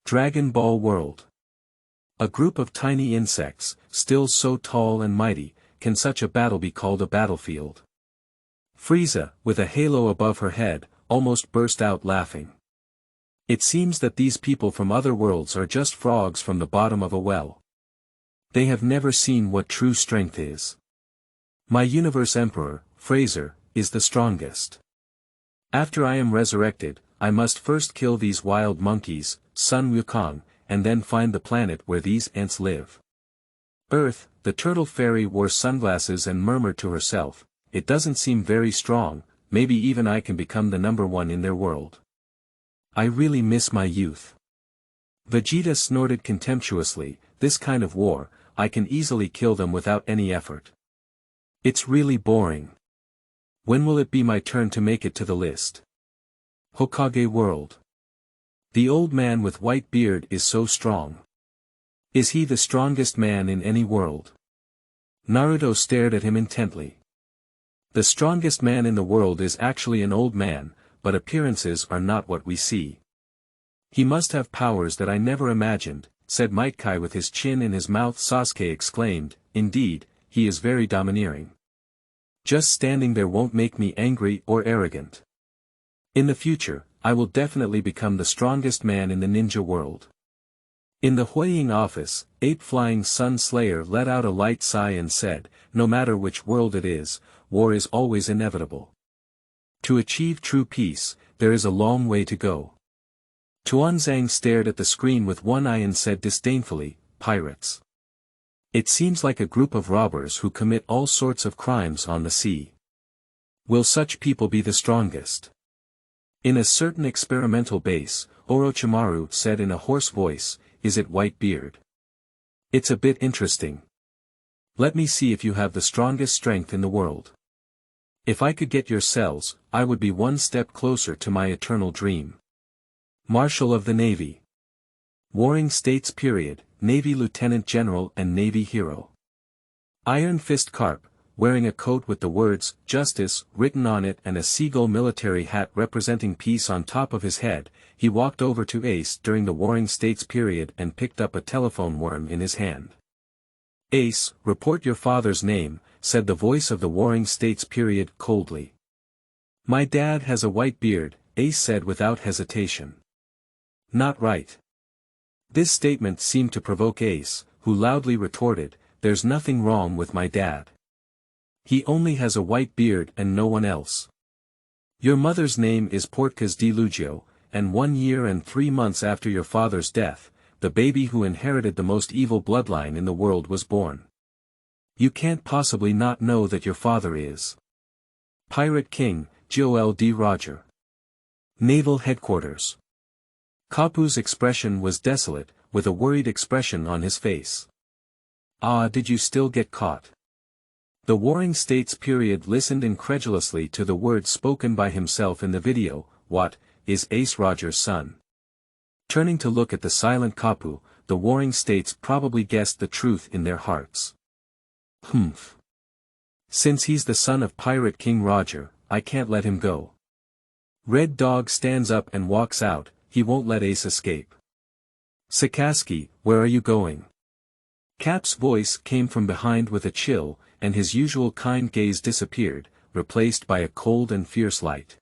Speaker 1: Dragon Ball World. A group of tiny insects, still so tall and mighty, can such a battle be called a battlefield? Frieza, with a halo above her head, almost burst out laughing. It seems that these people from other worlds are just frogs from the bottom of a well. They have never seen what true strength is. My Universe Emperor, Fraser, is the strongest. After I am resurrected, I must first kill these wild monkeys, Sun Wukong, and then find the planet where these ants live. Earth, the turtle fairy wore sunglasses and murmured to herself, it doesn't seem very strong, maybe even I can become the #1 in their world. I really miss my youth. Vegeta snorted contemptuously, this kind of war, I can easily kill them without any effort. It's really boring. When will it be my turn to make it to the list? Hokage World. The old man with white beard is so strong. Is he the strongest man in any world? Naruto stared at him intently. The strongest man in the world is actually an old man, but appearances are not what we see. He must have powers that I never imagined, said Metkey with his chin in his mouth. Sasuke exclaimed, indeed, he is very domineering. Just standing there won't make me angry or arrogant. In the future, I will definitely become the strongest man in the ninja world. In the Huiying office, Ape Flying Sun Slayer let out a light sigh and said, no matter which world it is, war is always inevitable. To achieve true peace, there is a long way to go. Tuanzang stared at the screen with one eye and said disdainfully, pirates. It seems like a group of robbers who commit all sorts of crimes on the sea. Will such people be the strongest? In a certain experimental base, Orochimaru said in a hoarse voice, is it Whitebeard? It's a bit interesting. Let me see if you have the strongest strength in the world. If I could get your cells, I would be one step closer to my eternal dream. Marshal of the Navy. Warring States period, Navy Lieutenant General and Navy Hero. Iron Fist Carp, wearing a coat with the words, Justice, written on it and a seagull military hat representing peace on top of his head, he walked over to Ace during the Warring States period and picked up a telephone worm in his hand. Ace, report your father's name, said the voice of the Warring States period coldly. My dad has a white beard, Ace said without hesitation. Not right. This statement seemed to provoke Ace, who loudly retorted, there's nothing wrong with my dad. He only has a white beard and no one else. Your mother's name is Portkas de Lugio, and 1 year and 3 months after your father's death, the baby who inherited the most evil bloodline in the world was born. You can't possibly not know that your father is Pirate King, Joel D. Roger. Naval Headquarters. Kapu's expression was desolate, with a worried expression on his face. Ah, did you still get caught? The Warring States period listened incredulously to the words spoken by himself in the video, what, is Ace Roger's son? Turning to look at the silent Kapu, the Warring States probably guessed the truth in their hearts. Humph. Since he's the son of Pirate King Roger, I can't let him go. Red Dog stands up and walks out, he won't let Ace escape. Sakazuki, where are you going? Cap's voice came from behind with a chill, and his usual kind gaze disappeared, replaced by a cold and fierce light.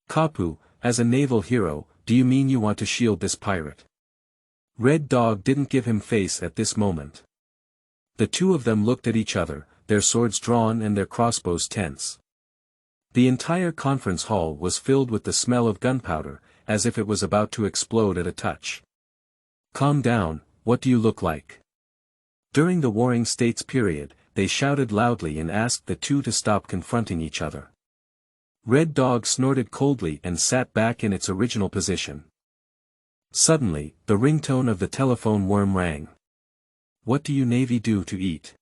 Speaker 1: Kapu, as a naval hero, do you mean you want to shield this pirate? Red Dog didn't give him face at this moment. The two of them looked at each other, their swords drawn and their crossbows tense. The entire conference hall was filled with the smell of gunpowder, as if it was about to explode at a touch. Calm down, what do you look like? During the Warring States period, they shouted loudly and asked the two to stop confronting each other. Red Dog snorted coldly and sat back in its original position. Suddenly, the ringtone of the telephone worm rang. what do you Navy do to eat?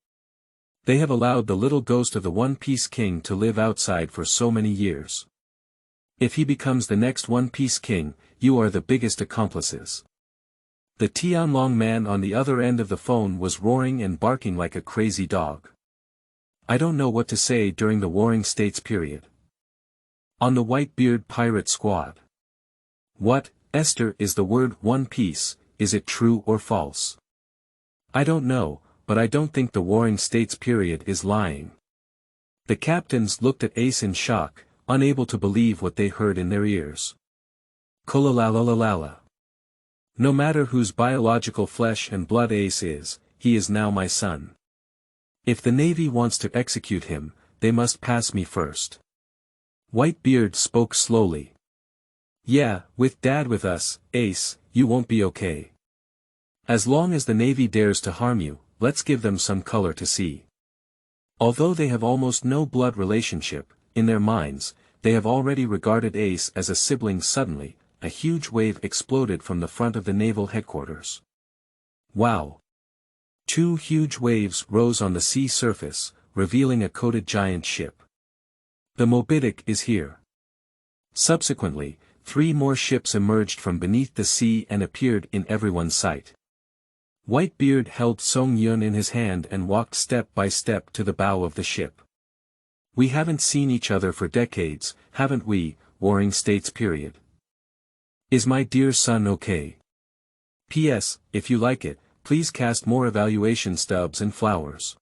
Speaker 1: They have allowed the little ghost of the One Piece King to live outside for so many years. If he becomes the next One Piece King, you are the biggest accomplices. The Tianlong man on the other end of the phone was roaring and barking like a crazy dog. I don't know what to say during the Warring States period. On the Whitebeard pirate squad. What, Esther, is the word One Piece, is it true or false? I don't know, but I don't think the Warring States period is lying. The captains looked at Ace in shock, unable to believe what they heard in their ears. Kolalalalala. No matter whose biological flesh and blood Ace is, he is now my son. If the Navy wants to execute him, they must pass me first. Whitebeard spoke slowly. Yeah, with Dad with us, Ace, you won't be okay. As long as the Navy dares to harm you, let's give them some color to see. Although they have almost no blood relationship, in their minds, they have already regarded Ace as a sibling. Suddenly, a huge wave exploded from the front of the naval headquarters. Wow! 2 huge waves rose on the sea surface, revealing a coated giant ship. The Mobidic is here. Subsequently, 3 more ships emerged from beneath the sea and appeared in everyone's sight. Whitebeard held Song Yun in his hand and walked step by step to the bow of the ship. We haven't seen each other for decades, haven't we, Warring States period? Is my dear son okay? P.S. If you like it, please cast more evaluation stubs and flowers.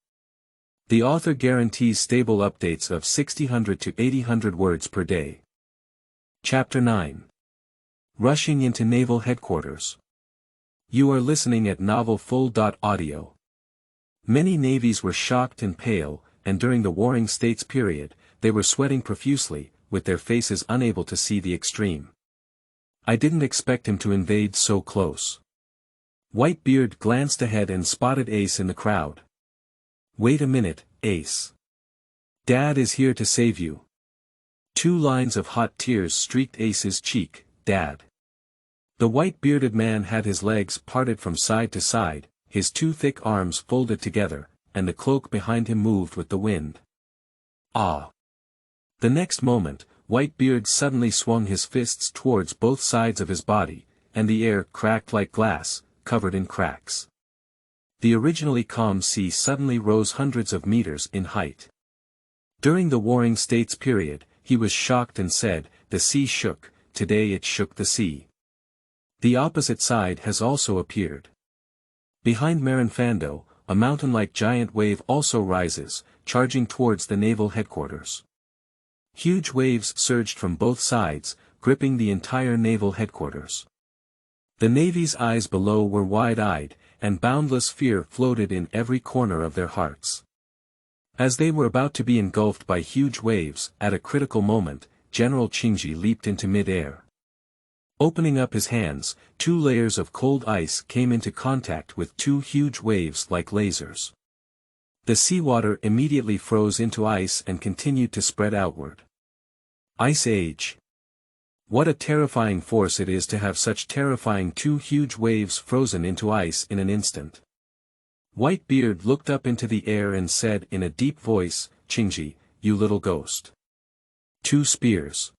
Speaker 1: The author guarantees stable updates of 600 to 800 words per day. Chapter 9. Rushing into Naval Headquarters. You are listening at Naval full.audio. Many navies were shocked and pale, and during the Warring States period, they were sweating profusely, with their faces unable to see the extreme. I didn't expect him to invade so close. Whitebeard glanced ahead and spotted Ace in the crowd. Wait a minute, Ace. Dad is here to save you. 2 lines of hot tears streaked Ace's cheek. Dad. The white-bearded man had his legs parted from side to side, his 2 thick arms folded together, and the cloak behind him moved with the wind. Ah! The next moment, Whitebeard suddenly swung his fists towards both sides of his body, and the air cracked like glass, covered in cracks. The originally calm sea suddenly rose hundreds of meters in height. During the Warring States period, he was shocked and said, the sea shook, today it shook the sea. The opposite side has also appeared. Behind Marinfando, a mountain-like giant wave also rises, charging towards the naval headquarters. Huge waves surged from both sides, gripping the entire naval headquarters. The Navy's eyes below were wide-eyed, and boundless fear floated in every corner of their hearts. As they were about to be engulfed by huge waves, at a critical moment, General Qingji leaped into mid-air. Opening up his hands, 2 layers of cold ice came into contact with 2 huge waves like lasers. The seawater immediately froze into ice and continued to spread outward. Ice Age. What a terrifying force it is to have such terrifying 2 huge waves frozen into ice in an instant. Whitebeard looked up into the air and said in a deep voice, Qingji, you little ghost. 2 spears.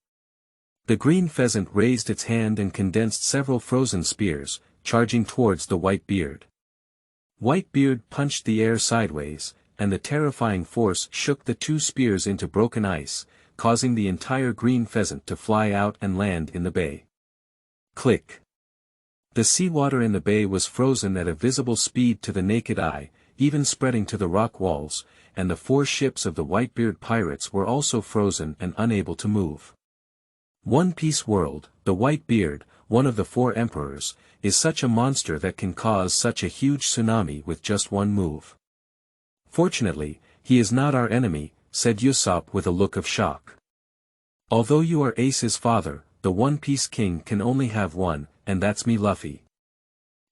Speaker 1: The green pheasant raised its hand and condensed several frozen spears, charging towards the Whitebeard. Whitebeard punched the air sideways, and the terrifying force shook the 2 spears into broken ice, causing the entire green pheasant to fly out and land in the bay. Click. The seawater in the bay was frozen at a visible speed to the naked eye, even spreading to the rock walls, and the 4 ships of the Whitebeard pirates were also frozen and unable to move. One Piece World, the Whitebeard, one of the 4 emperors, is such a monster that can cause such a huge tsunami with just one move. Fortunately, he is not our enemy, said Usopp with a look of shock. Although you are Ace's father, the One Piece King can only have one, and that's me Luffy.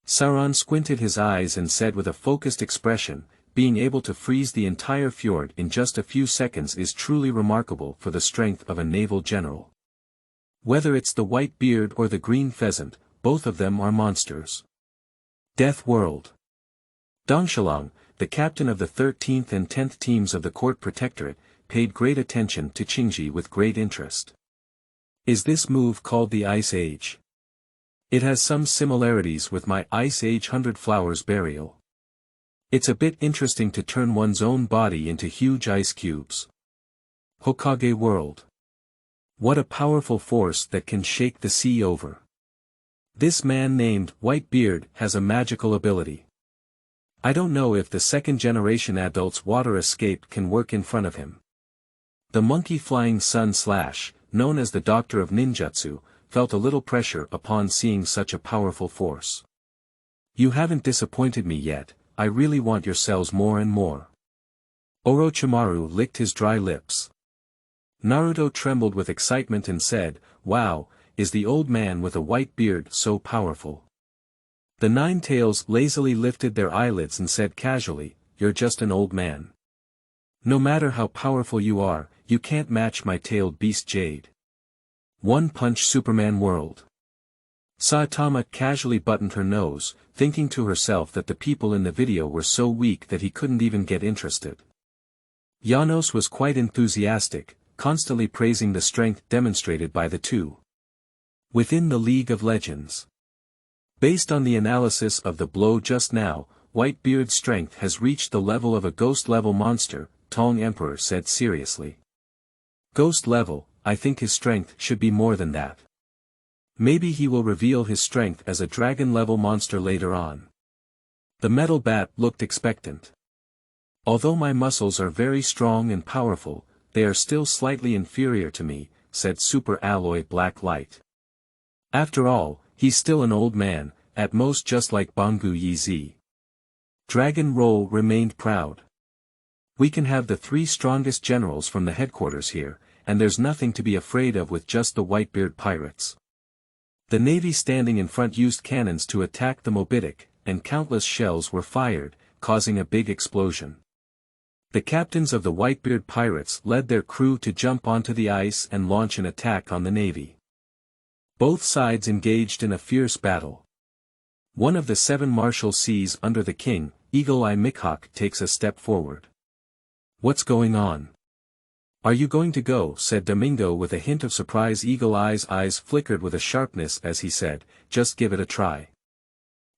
Speaker 1: Sauron squinted his eyes and said with a focused expression, being able to freeze the entire fjord in just a few seconds is truly remarkable for the strength of a naval general. Whether it's the Whitebeard or the green pheasant, both of them are monsters. Death World. Dongshalong, the captain of the 13th and 10th teams of the court protectorate, paid great attention to Qingji with great interest. Is this move called the Ice Age? It has some similarities with my Ice Age 100 Flowers burial. It's a bit interesting to turn one's own body into huge ice cubes. Hokage World. What a powerful force that can shake the sea over. This man named Whitebeard has a magical ability. I don't know if the second-generation adult's water escape can work in front of him. The monkey flying sun slash, known as the Doctor of Ninjutsu, felt a little pressure upon seeing such a powerful force. You haven't disappointed me yet, I really want your cells more and more. Orochimaru licked his dry lips. Naruto trembled with excitement and said, "Wow, is the old man with a white beard so powerful?" The Nine Tails lazily lifted their eyelids and said casually, "You're just an old man. No matter how powerful you are, you can't match my tailed beast Jade." One Punch Superman World. Saitama casually buttoned her nose, thinking to herself that the people in the video were so weak that he couldn't even get interested. Janos was quite enthusiastic, constantly praising the strength demonstrated by the two. Within the League of Legends. Based on the analysis of the blow just now, Whitebeard's strength has reached the level of a ghost-level monster, Tong Emperor said seriously. Ghost level, I think his strength should be more than that. Maybe he will reveal his strength as a dragon-level monster later on. The metal bat looked expectant. Although my muscles are very strong and powerful, they are still slightly inferior to me, said Super Alloy Black Light. After all, he's still an old man, at most just like Bangu Yi. Dragon Roll remained proud. We can have the 3 strongest generals from the headquarters here, and there's nothing to be afraid of with just the Whitebeard pirates. The navy standing in front used cannons to attack the Mobidic, and countless shells were fired, causing a big explosion. The captains of the Whitebeard pirates led their crew to jump onto the ice and launch an attack on the navy. Both sides engaged in a fierce battle. One of the 7 martial seas under the king, Eagle Eye Mihawk, takes a step forward. "What's going on? Are you going to go?" said Domingo with a hint of surprise. Eagle Eye's eyes flickered with a sharpness as he said, "Just give it a try.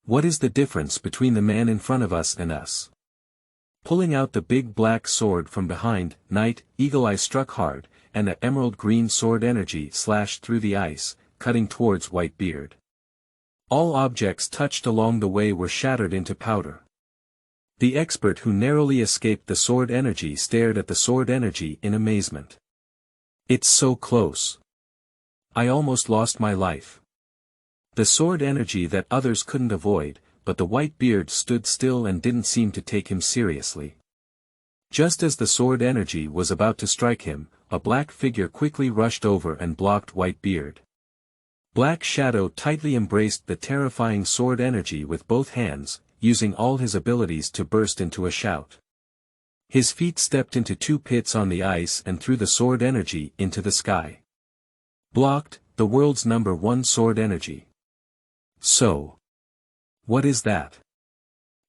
Speaker 1: What is the difference between the man in front of us and us?" Pulling out the big black sword from behind, Knight, Eagle Eye struck hard, and the emerald green sword energy slashed through the ice, cutting towards Whitebeard. All objects touched along the way were shattered into powder. The expert who narrowly escaped the sword energy stared at the sword energy in amazement. "It's so close. I almost lost my life." The sword energy that others couldn't avoid, but the Whitebeard stood still and didn't seem to take him seriously. Just as the sword energy was about to strike him, a black figure quickly rushed over and blocked Whitebeard. Black Shadow tightly embraced the terrifying sword energy with both hands, using all his abilities to burst into a shout. His feet stepped into 2 pits on the ice and threw the sword energy into the sky. Blocked, the world's #1 sword energy. So, what is that?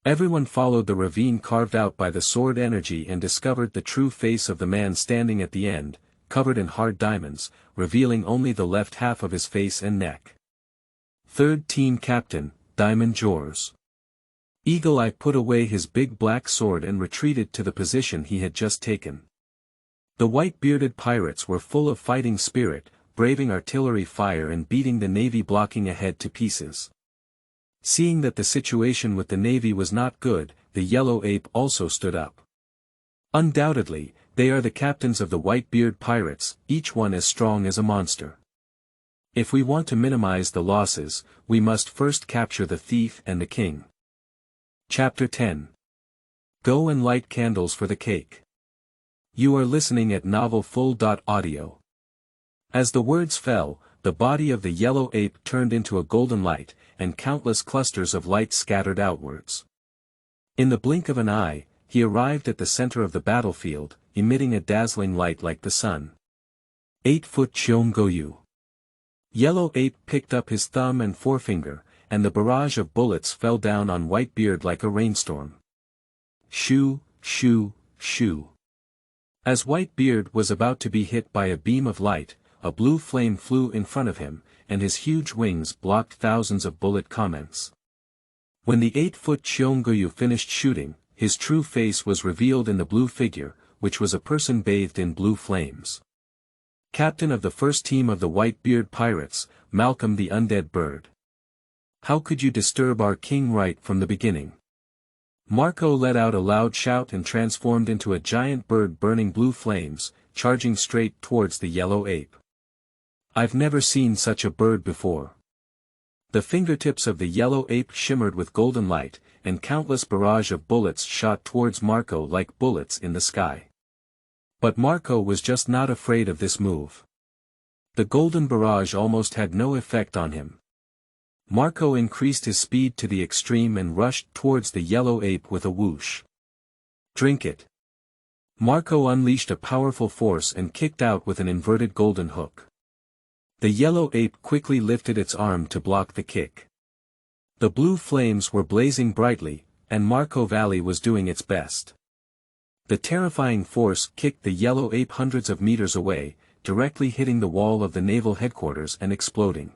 Speaker 1: Everyone followed the ravine carved out by the sword energy and discovered the true face of the man standing at the end, covered in hard diamonds, revealing only the left half of his face and neck. Third Team Captain, Diamond Jaws. Eagle Eye put away his big black sword and retreated to the position he had just taken. The white-bearded pirates were full of fighting spirit, braving artillery fire and beating the navy blocking ahead to pieces. Seeing that the situation with the navy was not good, the yellow ape also stood up. Undoubtedly, they are the captains of the white-beard pirates, each one as strong as a monster. If we want to minimize the losses, we must first capture the thief and the king. Chapter 10. Go and light candles for the cake. You are listening at Naval full.audio. As the words fell, the body of the yellow ape turned into a golden light, and countless clusters of light scattered outwards. In the blink of an eye, he arrived at the center of the battlefield, emitting a dazzling light like the sun. 8-foot Cheongoyu. Yellow ape picked up his thumb and forefinger, and the barrage of bullets fell down on Whitebeard like a rainstorm. Shoo, shoo, shoo. As Whitebeard was about to be hit by a beam of light, a blue flame flew in front of him, and his huge wings blocked thousands of bullet comments. When the 8-foot Cheongguyu finished shooting, his true face was revealed in the blue figure, which was a person bathed in blue flames. Captain of the first team of the Whitebeard pirates, Malcolm the Undead Bird. How could you disturb our king right from the beginning? Marco let out a loud shout and transformed into a giant bird burning blue flames, charging straight towards the yellow ape. I've never seen such a bird before. The fingertips of the yellow ape shimmered with golden light, and countless barrage of bullets shot towards Marco like bullets in the sky. But Marco was just not afraid of this move. The golden barrage almost had no effect on him. Marco increased his speed to the extreme and rushed towards the yellow ape with a whoosh. Drink it. Marco unleashed a powerful force and kicked out with an inverted golden hook. The yellow ape quickly lifted its arm to block the kick. The blue flames were blazing brightly, and Marco Valley was doing its best. The terrifying force kicked the yellow ape hundreds of meters away, directly hitting the wall of the naval headquarters and exploding.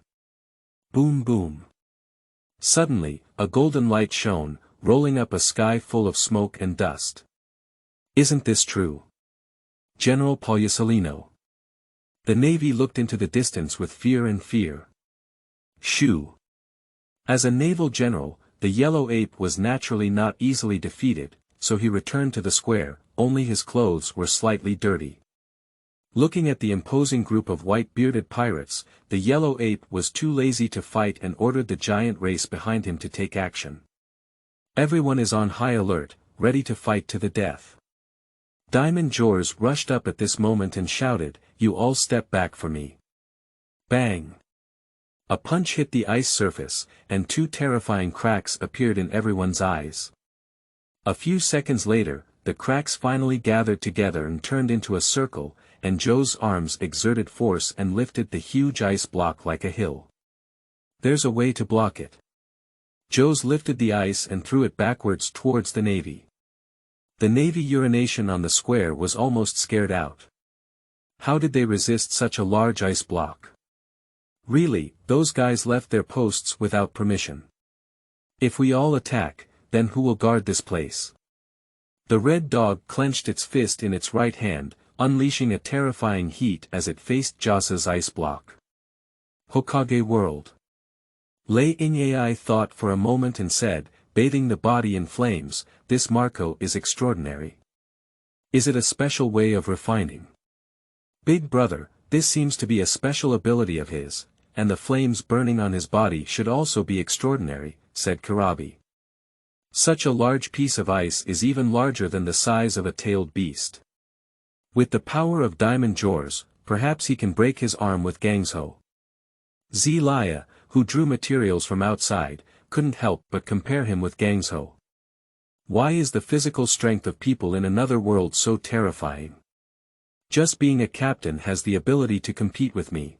Speaker 1: Boom boom. Suddenly, a golden light shone, rolling up a sky full of smoke and dust. Isn't this true? General Paulusalino. The Navy looked into the distance with fear and fear. Shoo. As a naval general, the yellow ape was naturally not easily defeated, so he returned to the square, only his clothes were slightly dirty. Looking at the imposing group of white-bearded pirates, the yellow ape was too lazy to fight and ordered the giant race behind him to take action. Everyone is on high alert, ready to fight to the death. Diamond Jaws rushed up at this moment and shouted, "You all step back for me." Bang! A punch hit the ice surface, and two terrifying cracks appeared in everyone's eyes. A few seconds later, the cracks finally gathered together and turned into a circle, and Joe's arms exerted force and lifted the huge ice block like a hill. There's a way to block it. Joe's lifted the ice and threw it backwards towards the Navy. The Navy urination on the square was almost scared out. How did they resist such a large ice block? Really, those guys left their posts without permission. If we all attack, then who will guard this place? The red dog clenched its fist in its right hand, unleashing a terrifying heat as it faced Jasa's ice block. Hokage World. Lei Ingyai thought for a moment and said, bathing the body in flames, this Marco is extraordinary. Is it a special way of refining? Big brother, this seems to be a special ability of his, and the flames burning on his body should also be extraordinary, said Karabi. Such a large piece of ice is even larger than the size of a tailed beast. With the power of Diamond Jaws, perhaps he can break his arm with Gangsho. Zelaya, who drew materials from outside, couldn't help but compare him with Gangsho. Why is the physical strength of people in another world so terrifying? Just being a captain has the ability to compete with me.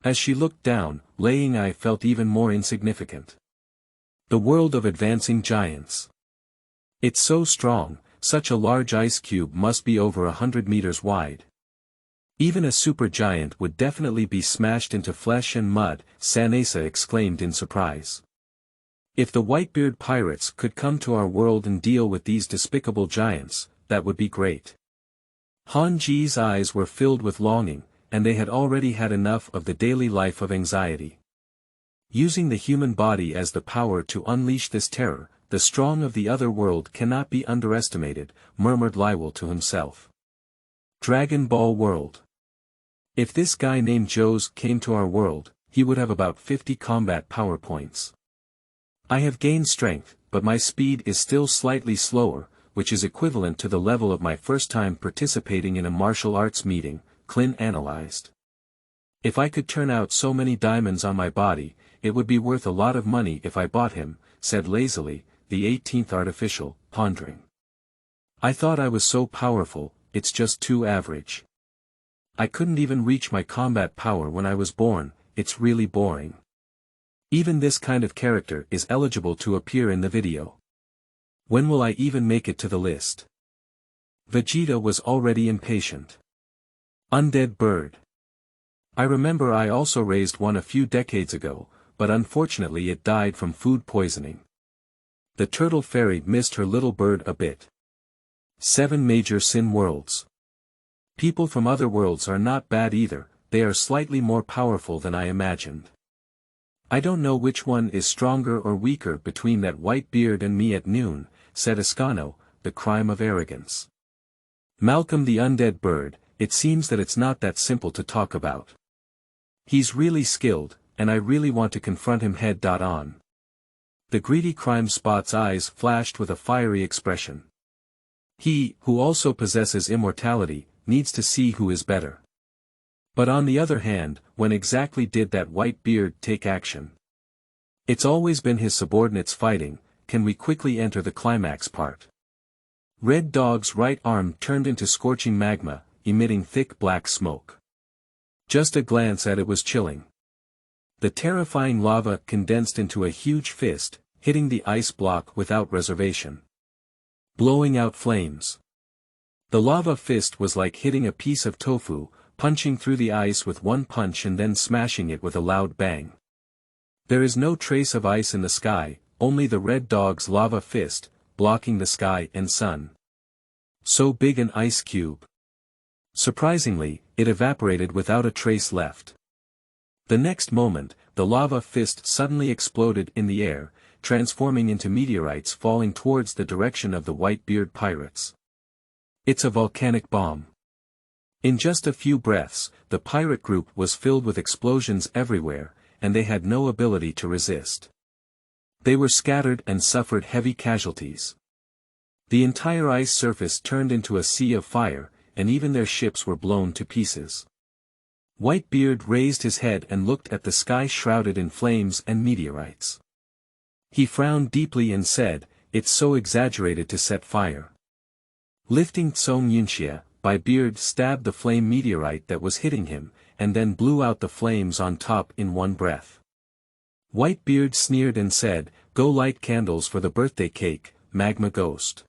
Speaker 1: As she looked down, Lei Ingyai felt even more insignificant. The world of advancing giants. It's so strong, such a large ice cube must be over 100 meters wide. Even a supergiant would definitely be smashed into flesh and mud, Sanesa exclaimed in surprise. If the Whitebeard pirates could come to our world and deal with these despicable giants, that would be great. Hanji's eyes were filled with longing, and they had already had enough of the daily life of anxiety. Using the human body as the power to unleash this terror, the strong of the other world cannot be underestimated, murmured Lywell to himself. Dragon Ball World. If this guy named Joes came to our world, he would have about 50 combat power points. I have gained strength, but my speed is still slightly slower, which is equivalent to the level of my first time participating in a martial arts meeting, Clint analyzed. If I could turn out so many diamonds on my body, it would be worth a lot of money if I bought him, said lazily, the 18th artificial, pondering. I thought I was so powerful, it's just too average. I couldn't even reach my combat power when I was born, it's really boring. Even this kind of character is eligible to appear in the video. When will I even make it to the list? Vegeta was already impatient. Undead bird. I remember I also raised one a few decades ago, but unfortunately it died from food poisoning. The turtle fairy missed her little bird a bit. 7 major sin worlds. People from other worlds are not bad either, they are slightly more powerful than I imagined. I don't know which one is stronger or weaker between that white beard and me at noon, said Ascano, the crime of arrogance. Malcolm the undead bird, it seems that it's not that simple to talk about. He's really skilled, and I really want to confront him head-on. The greedy crime spot's eyes flashed with a fiery expression. He, who also possesses immortality, needs to see who is better. But on the other hand, when exactly did that white beard take action? It's always been his subordinates fighting, can we quickly enter the climax part? Red Dog's right arm turned into scorching magma, emitting thick black smoke. Just a glance at it was chilling. The terrifying lava condensed into a huge fist, hitting the ice block without reservation. Blowing out flames. The lava fist was like hitting a piece of tofu, punching through the ice with one punch and then smashing it with a loud bang. There is no trace of ice in the sky, only the Red Dog's lava fist, blocking the sky and sun. So big an ice cube. Surprisingly, it evaporated without a trace left. The next moment, the lava fist suddenly exploded in the air, transforming into meteorites falling towards the direction of the Whitebeard pirates. It's a volcanic bomb. In just a few breaths, the pirate group was filled with explosions everywhere, and they had no ability to resist. They were scattered and suffered heavy casualties. The entire ice surface turned into a sea of fire, and even their ships were blown to pieces. Whitebeard raised his head and looked at the sky shrouded in flames and meteorites. He frowned deeply and said, "It's so exaggerated to set fire." Lifting Tsong Yunxia, Bai Beard stabbed the flame meteorite that was hitting him, and then blew out the flames on top in one breath. Whitebeard sneered and said, "Go light candles for the birthday cake, Magma Ghost."